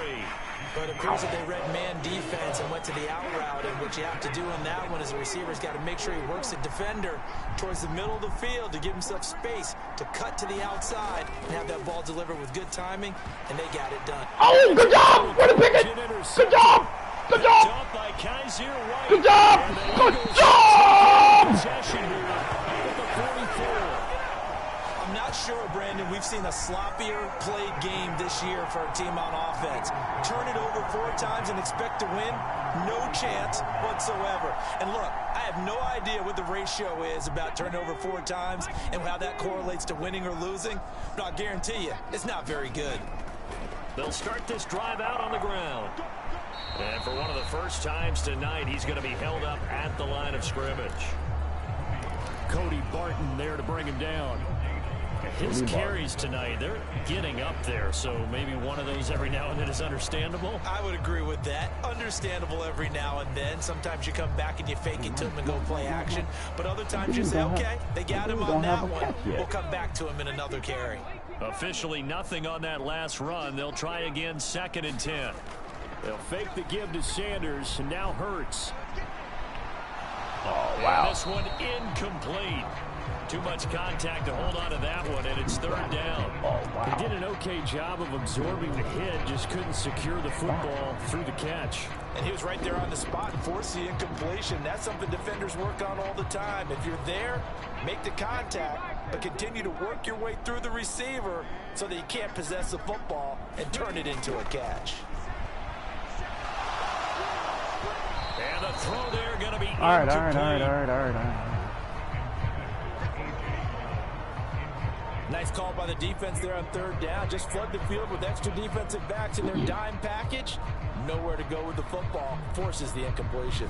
But it appears that they read man defense and went to the out route, and what you have to do in that one is the receiver's got to make sure he works the defender towards the middle of the field to give himself space to cut to the outside and have that ball delivered with good timing, and they got it done. Oh, good job! What a picket! Good job! Good job! Good job! Good job! Possession here at the 44. I'm not sure, Brandon, we've seen a sloppier played game this year for our team on offense. Turn it over 4 times and expect to win? No chance whatsoever. And look, I have no idea what the ratio is about turning over 4 times and how that correlates to winning or losing, but I'll guarantee you, it's not very good. They'll start this drive out on the ground. And for one of the first times tonight, he's going to be held up at the line of scrimmage. Cody Barton there to bring him down. His carries tonight, they're getting up there, so maybe one of those every now and then is understandable. I would agree with that. Understandable every now and then. Sometimes you come back and you fake it to him and go play action. But other times you say, okay, they got him on that one. We'll come back to him in another carry. Officially nothing on that last run. They'll try again 2nd and 10. They'll fake the give to Sanders, and now Hurts. Oh, wow. And this one incomplete. Too much contact to hold on to that one, and it's 3rd down. Oh, wow. He did an okay job of absorbing the hit, just couldn't secure the football through the catch. And he was right there on the spot and forced the incompletion. That's something defenders work on all the time. If you're there, make the contact, but continue to work your way through the receiver so that you can't possess the football and turn it into a catch. And the throw there going to be all right. Nice call by the defense there on 3rd down. Just flood the field with extra defensive backs in their dime package. Nowhere to go with the football. Forces the incompletion.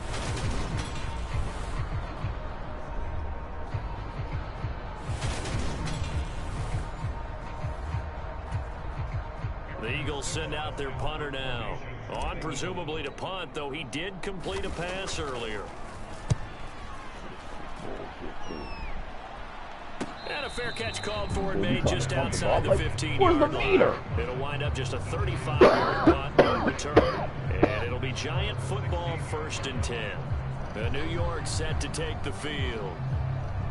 The Eagles send out their punter now. On presumably to punt, though he did complete a pass earlier. And a fair catch called for and made just outside the 15-yard line. It'll wind up just a 35-yard punt on return. And it'll be Giant football 1st and 10. The New York set to take the field.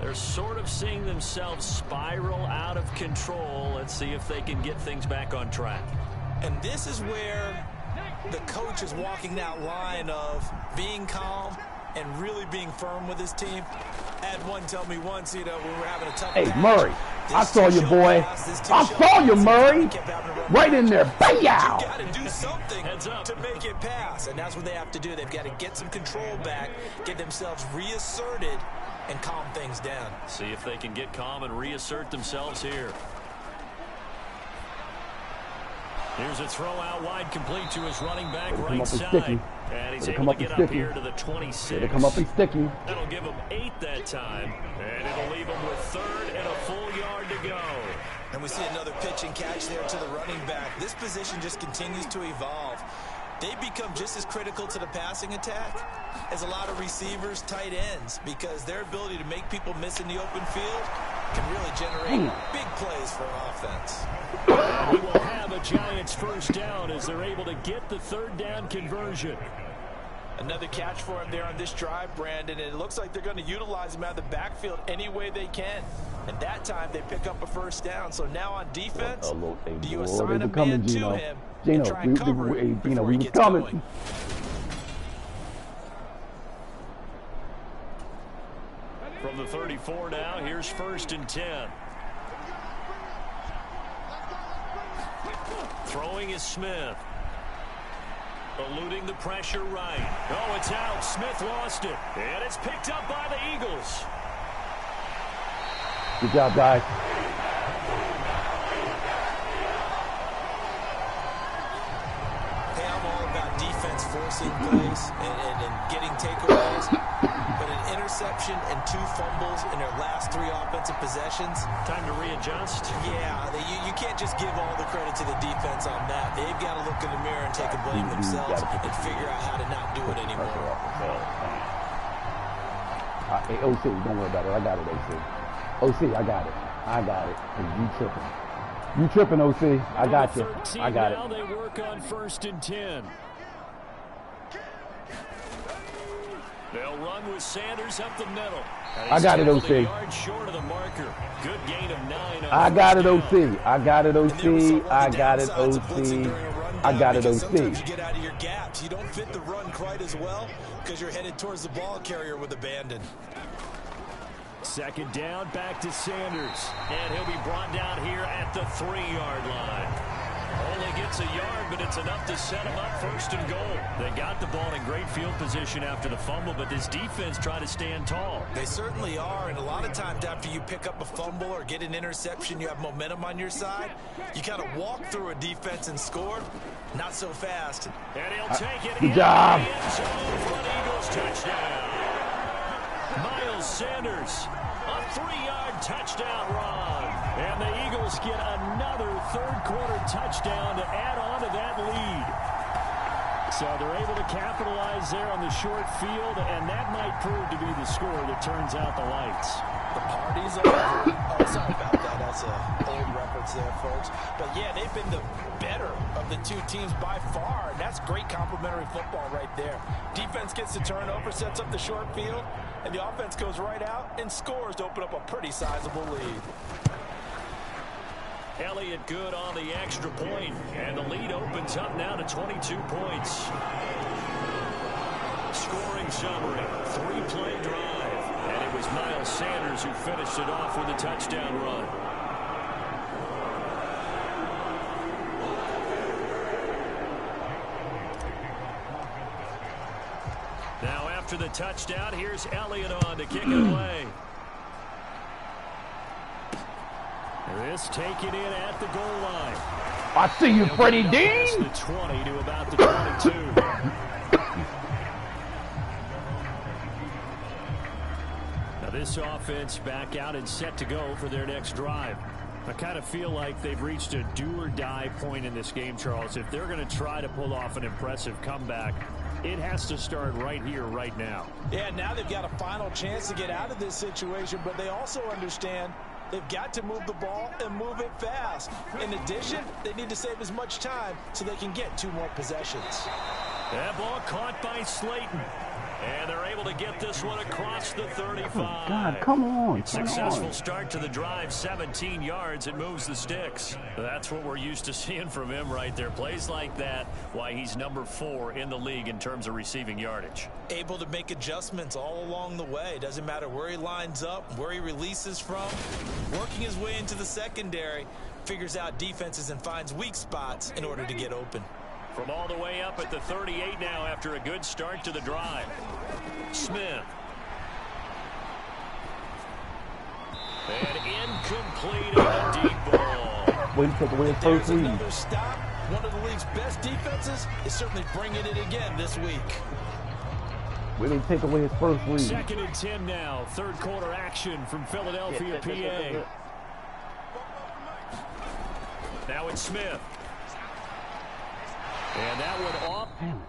They're sort of seeing themselves spiral out of control. Let's see if they can get things back on track. And this is where the coach is walking that line of being calm and really being firm with his team. I had one tell me once, you know, when we were having a tough Hey, patch, Murray, I saw you, boy. I saw you, Murray. Right in there. Bang! You got to do something to make it pass, and that's what they have to do. They've got to get some control back, get themselves reasserted, and calm things down. See if they can get calm and reassert themselves here. Here's a throw out wide, complete to his running back right side. And he's able to get up here to the 26. They come up and sticky. That'll give him 8 that time. And it'll leave him with 3rd and a full yard to go. And we see another pitch and catch there to the running back. This position just continues to evolve. They become just as critical to the passing attack as a lot of receivers, tight ends, because their ability to make people miss in the open field can really generate big plays for an offense. And we will have a Giants 1st down as they're able to get the 3rd down conversion. Another catch for him there on this drive, Brandon, and it looks like they're going to utilize him out of the backfield any way they can. And that time they pick up a 1st down. So now on defense, do you assign a man to him and try and cover it before he gets going? From the 34 now, here's 1st and 10. Throwing is Smith. Eluding the pressure right. Oh, it's out. Smith lost it. And it's picked up by the Eagles. Good job, guys. Hey, I'm all about defense forcing plays and getting takeaways. But an interception and 2 fumbles in their last 3 offensive possessions. Time to readjust. Yeah, you can't just give all the credit to the defense on that. They've got to look in the mirror and take a blame themselves and figure out how to not do it anymore. Hey, OC, don't worry about it. I got it, OC. OC, I got it. I got it. You tripping. You tripping, OC. I got you. I got it. Now they work on 1st and 10. They'll run with Sanders up the middle. I got it, OC. Short of the marker. Good gain of 9. I got it, OC. I got it, OC. I got it, OC. I got it, OC. Sometimes you get out of your gaps. You don't fit the run quite as well because you're headed towards the ball carrier with abandon. 2nd down, back to Sanders. And he'll be brought down here at the 3-yard line. Only gets a yard, but it's enough to set him up 1st and goal. They got the ball in great field position after the fumble, but this defense tried to stand tall. They certainly are, and a lot of times after you pick up a fumble or get an interception, you have momentum on your side. You kind of walk through a defense and score. Not so fast. And he'll take it. Good job. For an Eagles touchdown. Miles Sanders, a 3-yard touchdown run. And the Eagles get another 3rd quarter touchdown to add on to that lead. So they're able to capitalize there on the short field, and that might prove to be the score that turns out the lights. The party's over. Oh, sorry about that. That's an old reference there, folks. But, yeah, they've been the better of the 2 teams by far, and that's great complimentary football right there. Defense gets the turnover, sets up the short field, and the offense goes right out and scores to open up a pretty sizable lead. Elliott good on the extra point, and the lead opens up now to 22 points. Scoring summary, 3-play drive, and it was Miles Sanders who finished it off with a touchdown run. Now after the touchdown, here's Elliott on to kick it away. This taken in at the goal line. I see you, Freddie Dean. The 20 to about the 22. Now this offense back out and set to go for their next drive. I kind of feel like they've reached a do-or-die point in this game, Charles. If they're going to try to pull off an impressive comeback, it has to start right here, right now. Yeah, now they've got a final chance to get out of this situation, but they also understand they've got to move the ball and move it fast. In addition, they need to save as much time so they can get 2 more possessions. That ball caught by Slayton. And they're able to get this one across the 35. Oh, God, come on. Successful start to the drive, 17 yards. It moves the sticks. That's what we're used to seeing from him right there. Plays like that, why he's number 4 in the league in terms of receiving yardage. Able to make adjustments all along the way. Doesn't matter where he lines up, where he releases from. Working his way into the secondary, figures out defenses and finds weak spots in order to get open. From all the way up at the 38 now after a good start to the drive. Smith. And incomplete on a deep ball. Wait to win first lead. Another stop. One of the league's best defenses is certainly bringing it again this week. We didn't take away his first lead. 2nd and 10 now. 3rd quarter action from Philadelphia, PA. Now it's Smith. And that one off. Damn it.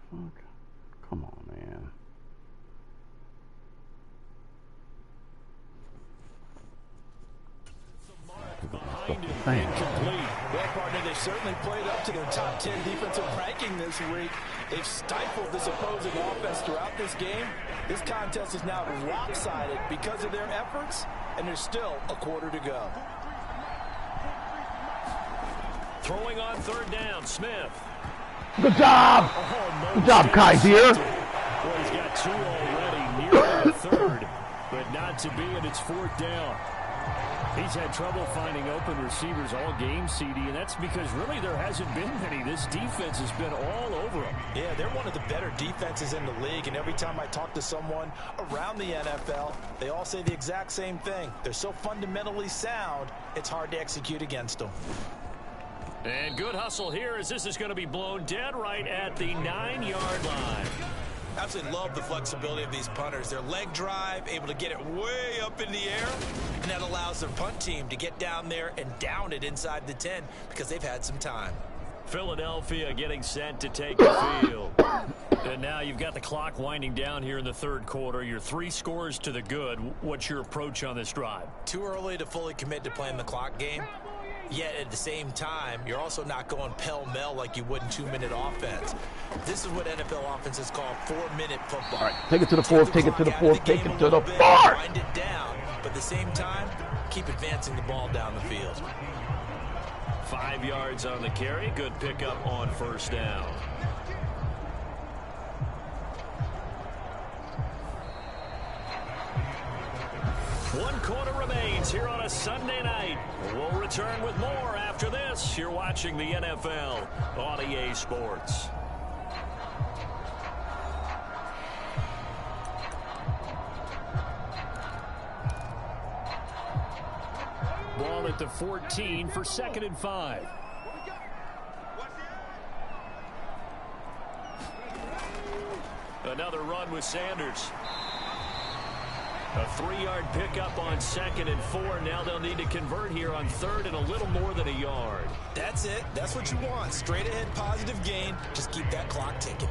Fuck. Come on, man. Behind him, incomplete. Well, partner, they certainly played up to their top 10 defensive ranking this week. They've stifled this opposing offense throughout this game. This contest is now lopsided because of their efforts, and there's still a quarter to go. Throwing on 3rd down, Smith. Good job. Good job, Kaiser. Well, he's got 2 already, nearly a 3rd, but not to be, and it's 4th down. He's had trouble finding open receivers all game, CD, and that's because really there hasn't been many. This defense has been all over him. Yeah, they're one of the better defenses in the league, and every time I talk to someone around the NFL, they all say the exact same thing. They're so fundamentally sound, it's hard to execute against them. And good hustle here as this is going to be blown dead right at the 9-yard line. Absolutely love the flexibility of these punters. Their leg drive, able to get it way up in the air, and that allows their punt team to get down there and down it inside the 10 because they've had some time. Philadelphia getting set to take the field. And now you've got the clock winding down here in the third quarter. You're 3 scores to the good. What's your approach on this drive? Too early to fully commit to playing the clock game. Yet at the same time, you're also not going pell-mell like you would in 2-minute offense. This is what NFL offenses call 4-minute football. All right, take it to the fourth, take it to the fourth, take it to the fourth. Wind it down, but at the same time, keep advancing the ball down the field. 5 yards on the carry. Good pickup on first down. One quarter remains here on a Sunday night. We'll return with more after this. You're watching the NFL on EA Sports. Ball at the 14 for 2nd and 5. Another run with Sanders. A 3-yard pickup on 2nd and 4. Now they'll need to convert here on 3rd and a little more than a yard. That's it. That's what you want. Straight ahead positive gain. Just keep that clock ticking.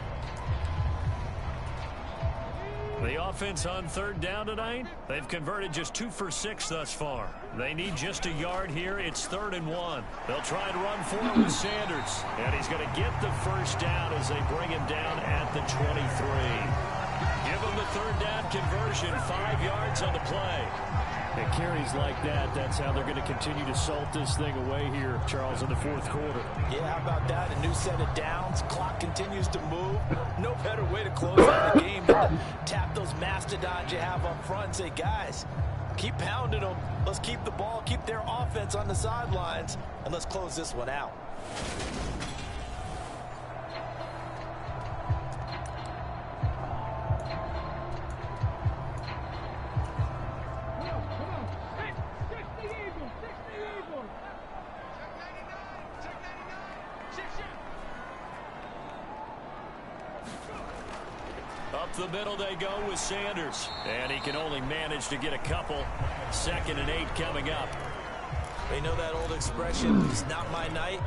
The offense on 3rd down tonight, they've converted just 2 for 6 thus far. They need just a yard here. It's 3rd and 1. They'll try and run for it with Sanders. And he's going to get the first down as they bring him down at the 23. Give him the 3rd down conversion, 5 yards on the play. It carries like that. That's how they're going to continue to salt this thing away here, Charles, in the 4th quarter. Yeah, how about that? A new set of downs. Clock continues to move. No better way to close out the game than to tap those mastodons you have up front and say, guys, keep pounding them. Let's keep the ball, keep their offense on the sidelines, and let's close this one out. Up the middle they go with Sanders. And he can only manage to get a couple. 2nd and 8 coming up. They know that old expression, it's not my night.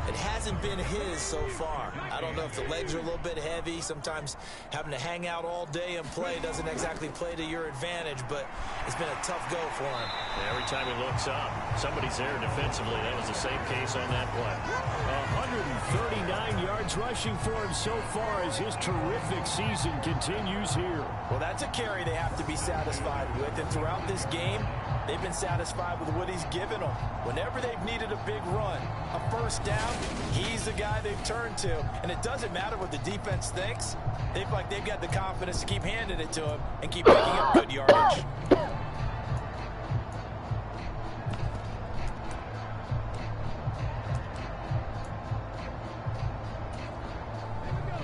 It hasn't been his so far. I don't know if the legs are a little bit heavy. Sometimes having to hang out all day and play doesn't exactly play to your advantage, but it's been a tough go for him. Every time he looks up, somebody's there defensively. That was the same case on that play. 139 yards rushing for him so far as his terrific season continues here. Well, that's a carry they have to be satisfied with, and throughout this game, they've been satisfied with what he's given them. Whenever they've needed a big run, a first down, he's the guy they've turned to. And it doesn't matter what the defense thinks. They feel like they've got the confidence to keep handing it to him and keep picking up good yardage.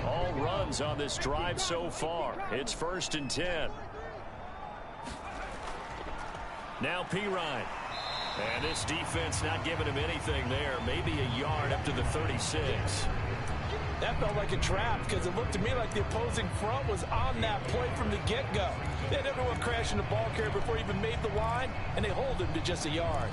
All runs on this drive so far. It's 1st and 10. Now Pirine. And this defense not giving him anything there. Maybe a yard up to the 36. That felt like a trap because it looked to me like the opposing front was on that play from the get-go. They had everyone crashing the ball carrier before he even made the line, and they hold him to just a yard.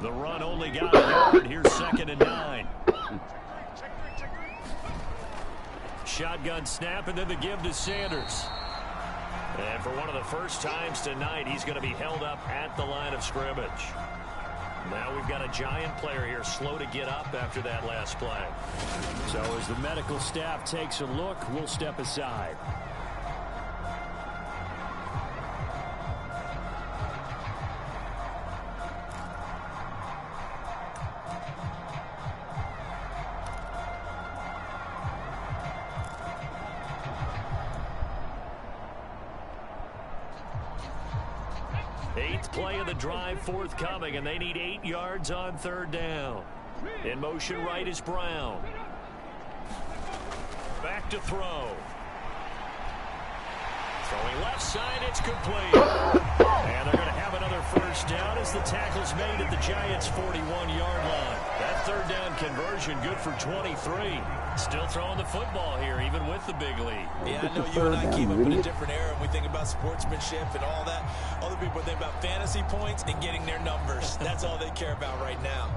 The run only got a yard. Here's 2nd and 9. Shotgun snap and then the give to Sanders. And for one of the first times tonight, he's going to be held up at the line of scrimmage. Now we've got a giant player here slow to get up after that last play. So as the medical staff takes a look, we'll step aside. Eighth play of the drive forthcoming, and they need 8 yards on third down. In motion right is Brown. Back to throw. Throwing left side, it's complete. And they're going to have another first down as the tackle's made at the Giants' 41-yard line. That third down conversion good for 23. Still throwing the football here, even with the big lead. Yeah, I know you and I came up in a different era, and we think about sportsmanship and all that. Other people think about fantasy points and getting their numbers. That's all they care about right now.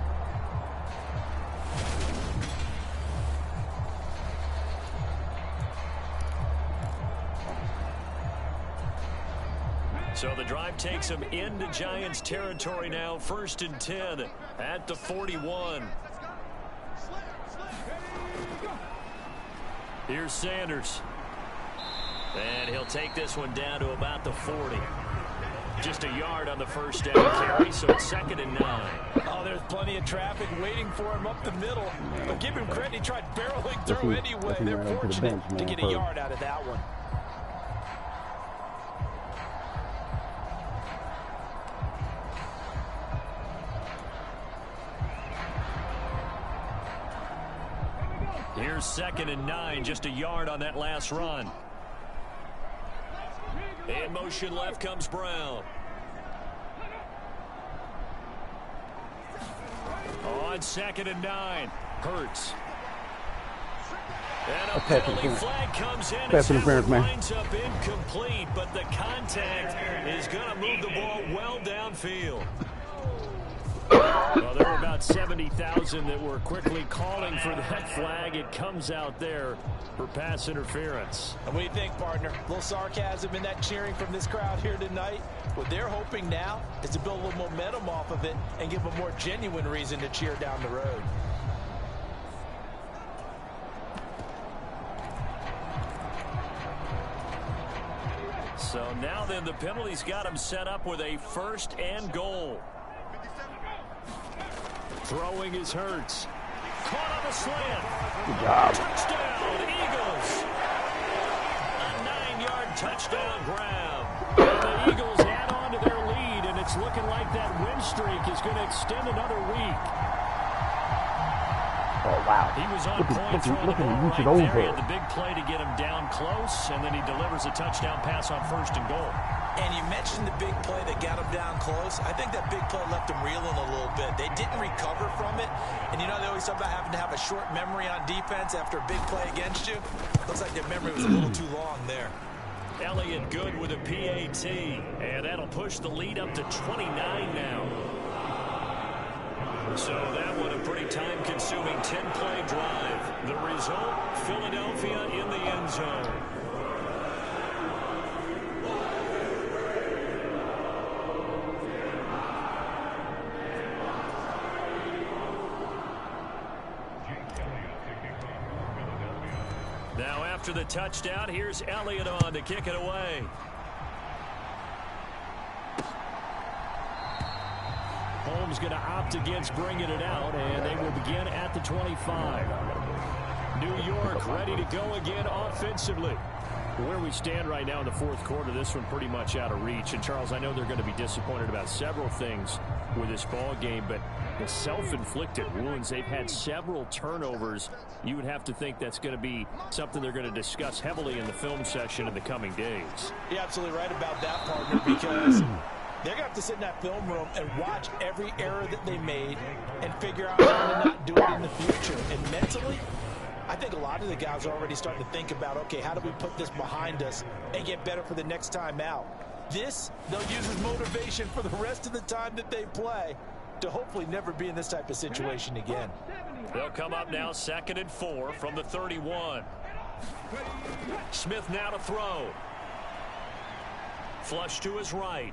So the drive takes them into Giants territory now. 1st and 10 at the 41. Here's Sanders. And he'll take this one down to about the 40. Just a yard on the first down carry, so it's 2nd and 9. Oh, there's plenty of traffic waiting for him up the middle. But give him credit, he tried barreling through anyway. They're fortunate to get a yard out of that one. Here's 2nd and 9, just a yard on that last run. In motion left comes Brown. On 2nd and 9, Hurts. And a penalty flag comes in as it winds up incomplete, but the contact is going to move the ball well downfield. Well, there were about 70,000 that were quickly calling for that flag. It comes out there for pass interference. And what do you think, partner? A little sarcasm in that cheering from this crowd here tonight. What they're hoping now is to build a little momentum off of it and give a more genuine reason to cheer down the road. So now then, the penalty's got him set up with a 1st and goal. Throwing is Hurts. Caught on the slant. Good job. Touchdown, Eagles. A 9-yard touchdown grab. And the Eagles add on to their lead, and it's looking like that win streak is going to extend another week. Oh, wow. He was on point throwing the ball right there. He had the big play to get him down close, and then he delivers a touchdown pass on 1st and goal. And you mentioned the big play that got him down close. I think that big play left him reeling a little bit. They didn't recover from it. And you know, they always talk about having to have a short memory on defense after a big play against you. Looks like their memory was a little too long there. Elliott good with a PAT. And that'll push the lead up to 29 now. So that one a pretty time-consuming 10-play drive. The result, Philadelphia in the end zone. Now after the touchdown, here's Elliott on to kick it away. Holmes going to opt against bringing it out, and they will begin at the 25. New York ready to go again offensively. Where we stand right now in the 4th quarter, this one pretty much out of reach. And, Charles, I know they're going to be disappointed about several things with this ball game, but the self-inflicted wounds, they've had several turnovers. You would have to think that's going to be something they're going to discuss heavily in the film session in the coming days. You're absolutely right about that, partner, because they're going to have to sit in that film room and watch every error that they made and figure out how to not do it in the future. And mentally, I think a lot of the guys are already starting to think about, okay, how do we put this behind us and get better for the next time out? This, they'll use as motivation for the rest of the time that they play to hopefully never be in this type of situation again. They'll come up now 2nd and 4 from the 31. Smith now to throw. Flush to his right.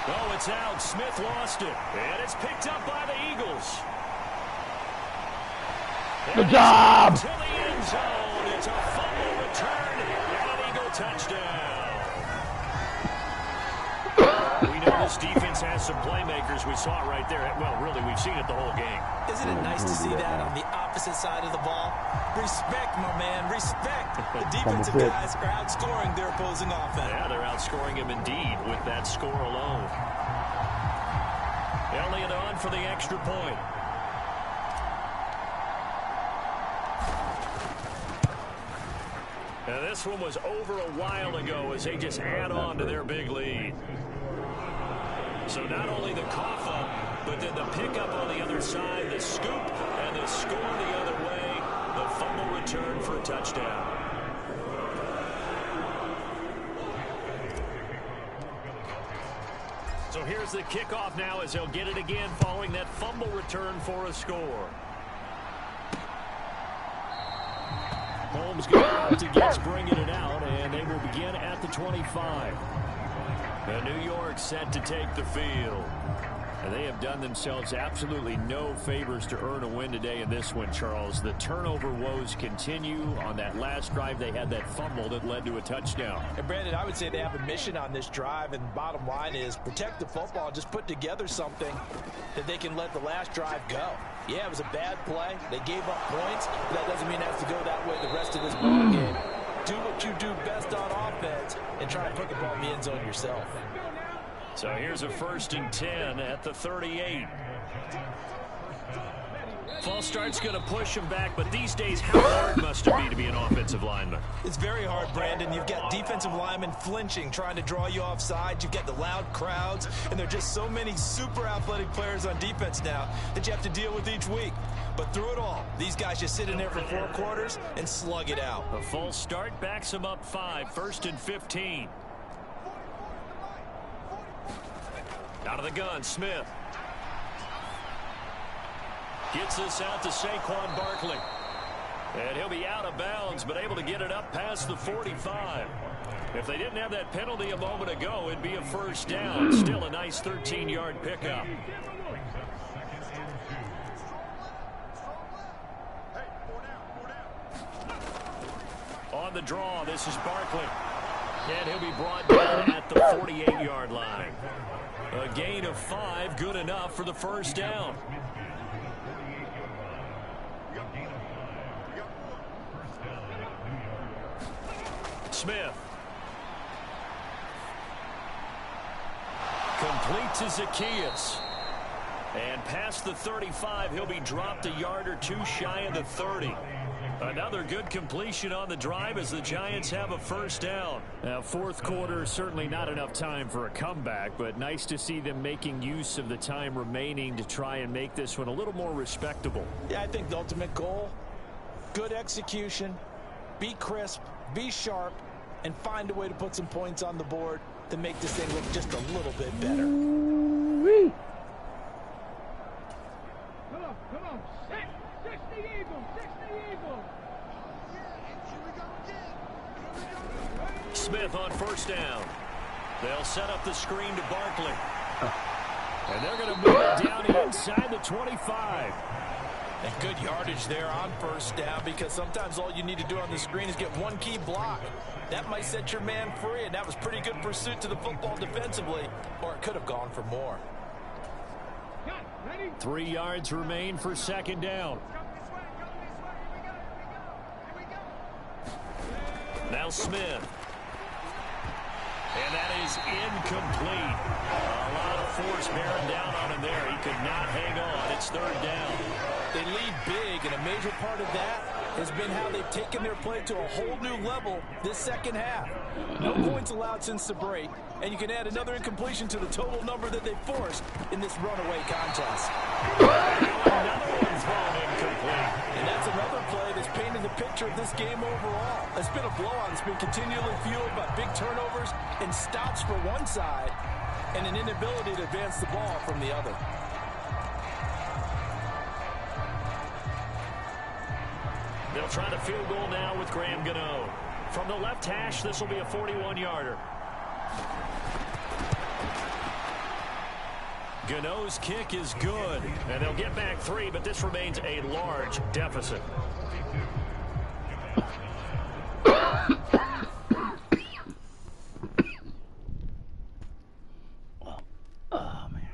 Oh, it's out. Smith lost it. And it's picked up by the Eagles. Good job. To the end zone. It's a fumble return and an Eagle touchdown. We know this defense has some playmakers. We saw it right there. Well, really, we've seen it the whole game. Isn't it nice to see that on the opposite side of the ball? Respect, my man, respect. The defensive guys are outscoring their opposing offense. Yeah, they're outscoring him indeed with that score alone. Elliott on for the extra point. Now this one was over a while ago as they just add on to their big lead. So not only the cough up, but then the pickup on the other side, the scoop, and the score the other way, the fumble return for a touchdown. So here's the kickoff now as they'll get it again following that fumble return for a score. Holmes going out to Gets bringing it out, and they will begin at the 25. And New York set to take the field. And they have done themselves absolutely no favors to earn a win today in this one, Charles. The turnover woes continue. On that last drive, they had that fumble that led to a touchdown. And Brandon, I would say they have a mission on this drive, and the bottom line is protect the football, just put together something that they can let the last drive go. Yeah, it was a bad play. They gave up points, but that doesn't mean it has to go that way the rest of this ball game. Do what you do best on offense and try and put the ball in the end zone yourself. So here's a 1st and 10 at the 38. False start's going to push him back, but these days, how hard must it be to be an offensive lineman? It's very hard, Brandon. You've got defensive linemen flinching, trying to draw you offside. You've got the loud crowds, and there are just so many super athletic players on defense now that you have to deal with each week. But through it all, these guys just sit in there for 4 quarters and slug it out. A false start backs him up 5, 1st and 15. Out of the gun, Smith. Gets this out to Saquon Barkley. And he'll be out of bounds, but able to get it up past the 45. If they didn't have that penalty a moment ago, it'd be a 1st down. Still a nice 13-yard pickup. On the draw, this is Barkley. And he'll be brought down at the 48-yard line. A gain of 5, good enough for the 1st down. Smith. Complete to Zacchaeus. And past the 35, he'll be dropped a yard or 2 shy of the 30. Another good completion on the drive as the Giants have a 1st down. Now, 4th quarter, certainly not enough time for a comeback, but nice to see them making use of the time remaining to try and make this one a little more respectable. Yeah, I think the ultimate goal, good execution, be crisp, be sharp, and find a way to put some points on the board to make this thing look just a little bit better. Ooh-wee. Come on. 60 Eagles. Smith on 1st down. They'll set up the screen to Barkley. And they're going to move it down inside the 25. And good yardage there on 1st down, because sometimes all you need to do on the screen is get one key block. That might set your man free, and that was pretty good pursuit to the football defensively, or it could have gone for more. 3 yards remain for 2nd down. Now Smith. And that is incomplete. A lot of force bearing down on him there. He could not hang on. It's 3rd down. They lead big, and a major part of that has been how they've taken their play to a whole new level this 2nd half. No points allowed since the break, and you can add another incompletion to the total number that they forced in this runaway contest. Another one thrown incomplete. And that's another play that's painted the picture of this game overall. It's been a blowout. It's been continually fueled by big turnovers and stops for one side and an inability to advance the ball from the other. They'll try the field goal now with Graham Gano. From the left hash, this will be a 41-yarder. Gano's kick is good, and they'll get back 3, but this remains a large deficit. Oh, man.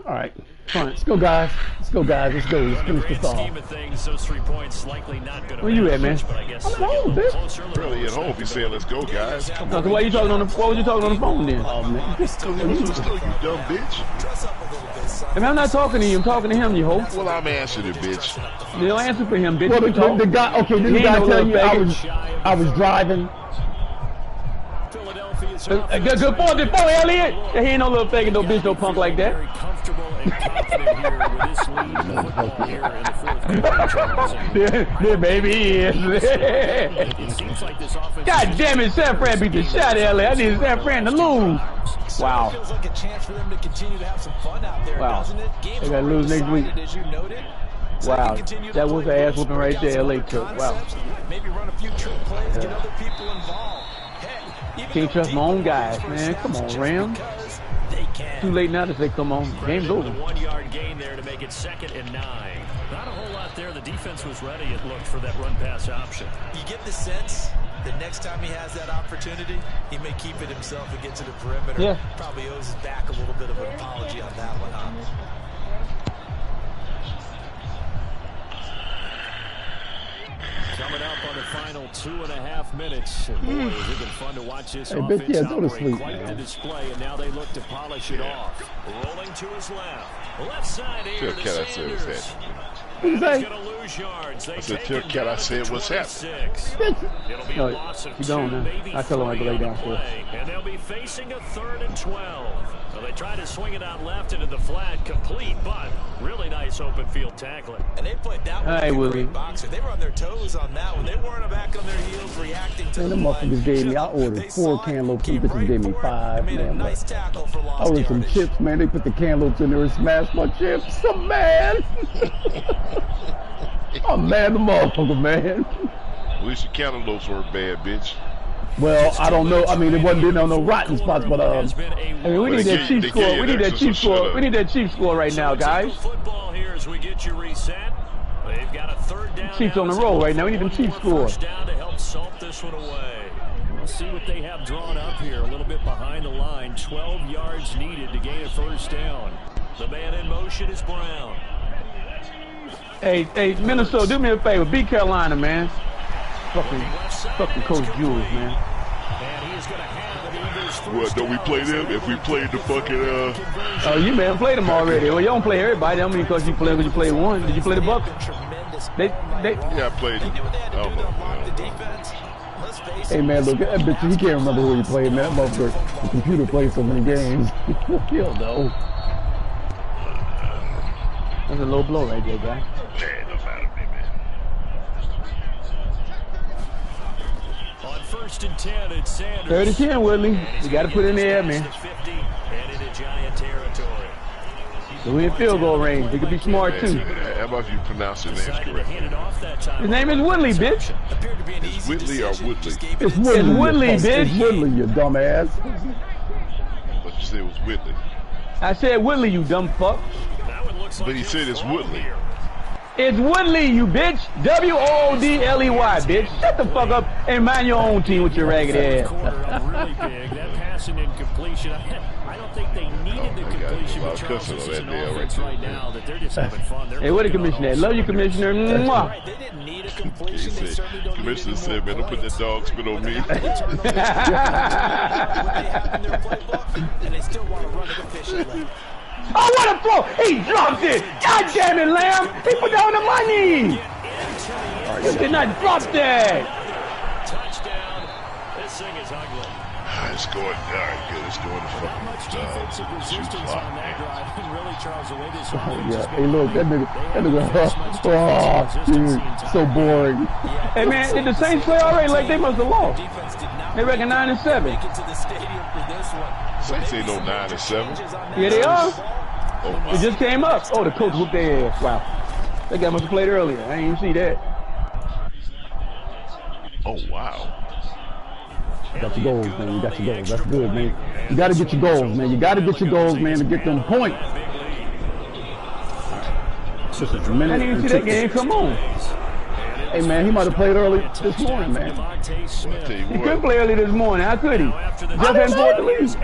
All right. Fine. Let's go, guys. Let's go, guys. Let's go. Let's finish this off. Scheme of things, those 3 points likely not going to. Where you at, man? But I guess I'm at home, bitch. Really at home. He said, "Let's go, guys." Come So on. why you talking on the? What was you talking on the phone then? Oh man. You dumb bitch. Dress up a little bit, son. If I'm not talking to you, I'm talking to him. You hope. Well, I'm answering it, bitch. You don't answer for him, bitch. Well, You talk. the guy, okay, He didn't the ain't guy no tell little you faggot. I was driving? Philadelphia's Good point, Elliot. He ain't no little faggot, no bitch, no punk like that. very comfortable and confident here with this lead in the football here in the fourth quarter, Charles. And Yeah, baby, he is. it seems like this offense. God damn it, San Fran beat the shit out of LA. I need San Fran to lose. Wow. Feels like a chance for them to continue to have some fun out there, Wow. doesn't it? Games They gotta already lose next week. decided, as you noted. So they Wow. can continue to That was play an ass push, whooping work right out there, some LA other took. Wow. concepts, maybe run a few trick plays, get other people involved. Heck, even Can't go trust my deep own in the guys, first man. half Come on, just Ram. because they can. Too late now to say come on. Game's The over. 1 yard gain there to make it 2nd and 9. Not a whole lot there. The defense was ready, it looked, for that run pass option. You get the sense that next time he has that opportunity, he may keep it himself and get to the perimeter. Yeah. Probably owes his back a little bit of an apology on that one, huh? Coming up on the final 2.5 minutes. And boy, has it been fun to watch this Hey, offense bitch, yeah, go to operate. sleep, Quite the man. display, and now they look to polish it off. Rolling to his left. Left side here Tell to Cat I said what's Sanders. happening. What you He's say? going to lose yards. They I said, take tell him Cat I down said to what's 26. It'll be a No, loss of he gone 2, now. maybe I tell him I 3 go lay on the downstairs. play. And they'll be facing a 3rd and 12. So they try to swing it out left into the flat, complete, but really nice open field tackling. And they played that one Hey, like a Willie. great boxer. They were on their toes on that one. They weren't back on their heels reacting to Man, the them play. motherfuckers gave me, I ordered They 4 saw it, cantaloupes. came Them bitches right gave me for it, 5, and made a man. nice tackle for I lost ordered some yardage. chips, man. They put the cantaloupes in there and smashed my chips. I'm mad. I'm mad the motherfucker, man. At least the cantaloupes weren't bad, bitch. Well, I don't know. I mean, it wasn't on no rotten spots, but I mean, we They need that gave- chief they score. gave We need that extra, chief so shut score. up. We need that chief score right now, guys. Football here as we get you reset. They've got a 3rd down. Chiefs now. on the It's roll a right now. We need them Chiefs 1 score. first down to help salt this one away. We'll see what they have drawn up here. A little bit behind the line. 12 yards needed to gain a 1st down. The man in motion is Brown. Hey, Minnesota, do me a favor. Beat Carolina, man. Fucking Coach Jules, man. And he is going to have the Eagles first What, don't we play them? If we played the fucking, Oh, you man played them already. Well, you don't play everybody. I mean, because you play because you played one. Did you play the Bucks? They, yeah, I played. They knew what they had to I do don't to know. unlock the defense. Let's face Hey, it. man, look, that bitch, he can't remember who he played, man. That motherfucker, the computer plays so many games. He'll know. That's a low blow right there, guy. Man, no matter me, man. On 1st and 10, it's Sanders. 30-10, Woodley. You got to put it in the air, man. The 50 and into Giant territory. So we in field goal range. They could be smart, Man, too. how about if you pronounce your names Decided to correctly? hand it off that time. His name is Woodley, bitch. Appeared to be an easy Whitley or decision. Woodley? Just gave it It's a- Woodley. It's Woodley, It's bitch. Woodley, you dumbass. But you said it was Whitley. I said Woodley, you dumb fuck. That one looks like But he he'll said it's throw Woodley. here. It's Woodley, you bitch. Woodley, bitch. Shut the fuck up and mind your own team with your ragged ass. Quarter up really big. That passing incompletion. I don't think they needed the Oh, my God, completion, a lot but of Charles, cussing this on is that an deal offense right right there. now that they're just having fun. They're Hey, what the clicking on commissioner? all Love you, cylinders. commissioner. Mwah. Right, they didn't need a He completion. They said, certainly don't need Commissioner any said, man, more don't put that points. dog spit on me. What they have in their playbook, and they still want to run it efficiently. Oh, what a throw! He dropped it! God damn it, Lamb! He put down the money! You did not drop that! Touchdown. This thing is ugly. It's going, all right, good. It's going to Not much defensive fucking resistance 2 on o'clock, that man. drive. And really, Charles, the way this Oh, offense yeah. has Hey, been look, that nigga, oh, dude, so boring. Hey, man, did the Saints play already? Like, they must have lost. Defense did not They reckon 9 and 7. make it to the stadium for this one. Saints ain't no 9 and 7. Yeah, they are. Oh, It my. just came up. Oh, the coach whooped their ass. Wow. That guy must have played earlier. I didn't even see that. Oh, wow. You got your goals, man. You got your goals. That's good, man. You got to get your goals, man. You got to get your goals, man, to get them points. Just a I minute. didn't even see that game come on. Hey, man, he might have played early this morning, man. I'll tell you He couldn't what. play early this morning. How could he? Just hadn't fought the lead.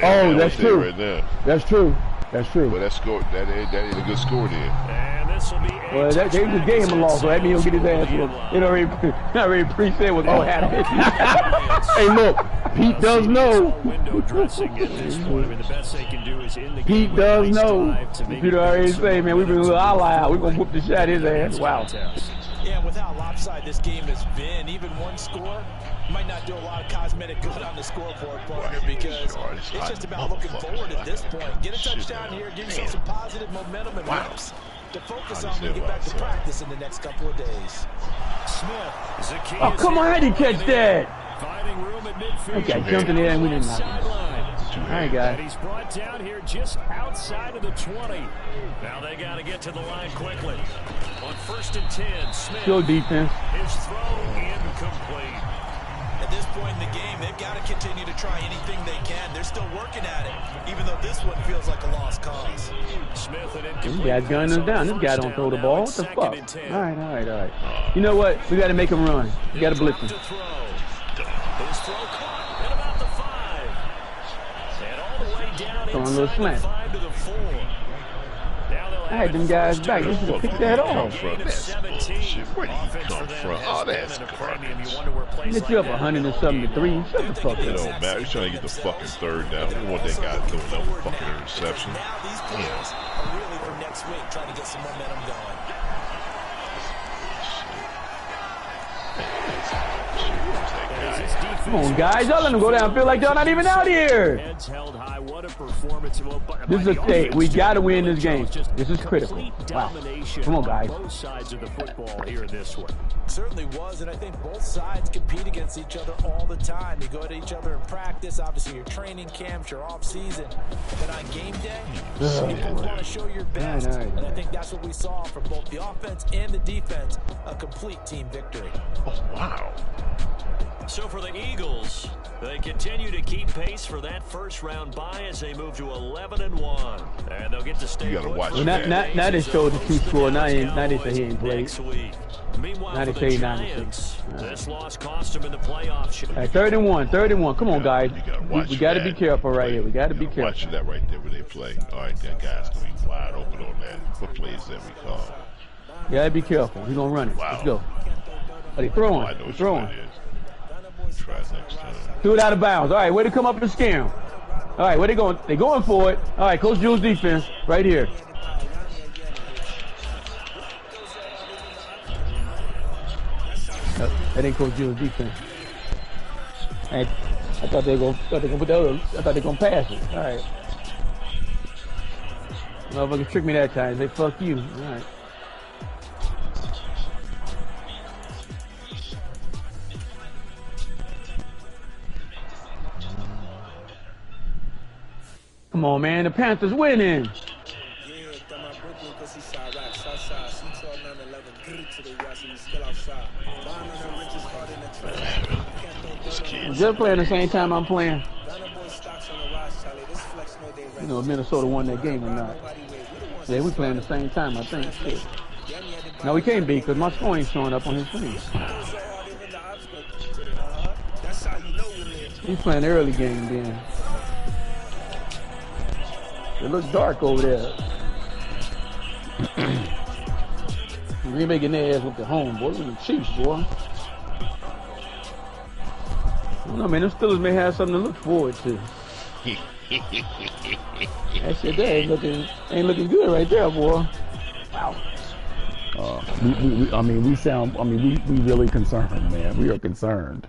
Oh, that's I'll tell you true. right now. That's true. That's true. But that ain't a good score there. And this will be Well, they just gave him a loss, so that means he'll get his ass whooped. They already pre-said what's going to happen. Hey, look, Pete does know. Window dressing at this point. I mean, the best they can do is in the Pete game does with a nice know. drive to make Peter it already close. say, man, we've been a little all out. We're going to whoop the shot his ass. Wow. Yeah, with how lopsided this game has been, even one score might not do a lot of cosmetic good on the scoreboard, partner, because it's just about looking forward at this point. Get a touchdown here, give yourself some positive momentum and reps to focus on when you get back to practice in the next couple of days. Smith, Zacchaeus Oh, come on, how did he catch that? finding room at midfield. Okay, jumped in there and we didn't knock him. Sideline. All right, And guys. he's brought down here just outside of the 20. Now they got to get to the line quickly. On 1st and 10, Smith. Still defense. His throw incomplete. At this point in the game, they've got to continue to try anything they can. They're still working at it, even though this one feels like a lost cause. Smith and This incomplete. guy's gunning us down. This guy don't throw the ball. What the fuck? Second and 10. All right. You know what? We got to make him run. We got to blitz him. To throw. His throw caught at about the 5. And all the way down Throwing a inside little slant. the 5 to the 4. Now they'll I had them guys back. They should have picked that off. That's bullshit. Where did he come from? Oh, that's garbage. Get you up 100 and something to 3. Shut the fuck It up. don't matter. He's trying to get the fucking third down. We don't want that guy throwing no fucking interception. Now these plays are really for next week, trying to get some momentum going. Come on, guys. Y'all let them go down. Feel like y'all not even out here. Heads held high. What a performance. This is a hey, we got to win this game. This is critical. Complete Wow. domination Come on, guys. Both sides of the football here this one. Certainly was, and I think both sides compete against each other all the time. You go to each other in practice, obviously your training camps, your off season, but on game day, you both want to show your best, All right. and I think that's what we saw from both the offense and the defense, a complete team victory. Oh, wow. So for the Eagles, they continue to keep pace for that first round bye as they move to 11-1, and they'll get to stay. You gotta put watch for that. Now they showed the true score. Now they say he ain't played. next week. Meanwhile, Now they for say the he not Giants, this loss cost them in the playoffs. All right, 31. Come on, guys. You gotta watch We got to that. be careful right here. We got to be You gotta careful. watch that right there when they play. All right, that guy's going to be wide open on that. What plays that we call? You got to be careful. He's going to run it. Wow. Let's go. Are they Oh, throwing? I know They're what throwing. that is. Try it next time. Threw it out of bounds. All right, way to come up and scare him. All right, where they going? They going for it. All right, Coach Jules defense right here. That ain't Coach Jules defense. I thought they were gonna put the other. I thought they were gonna pass it. All right. Motherfuckers tricked me that time. They fuck you. All right. Come on, man. The Panthers winning. This kid. Just playing the same time I'm playing. You know, if Minnesota won that game or not. Yeah, we playing the same time, I think. Shit. No, we can't be because my score ain't showing up on his screen. He's playing the early game then. It looks dark over there. Green Bay getting their ass with the home, boy. Look at the Chiefs, boy. I don't know, man. Them Steelers may have something to look forward to. That shit there ain't looking good right there, boy. Wow. We really concerned, man. We are concerned.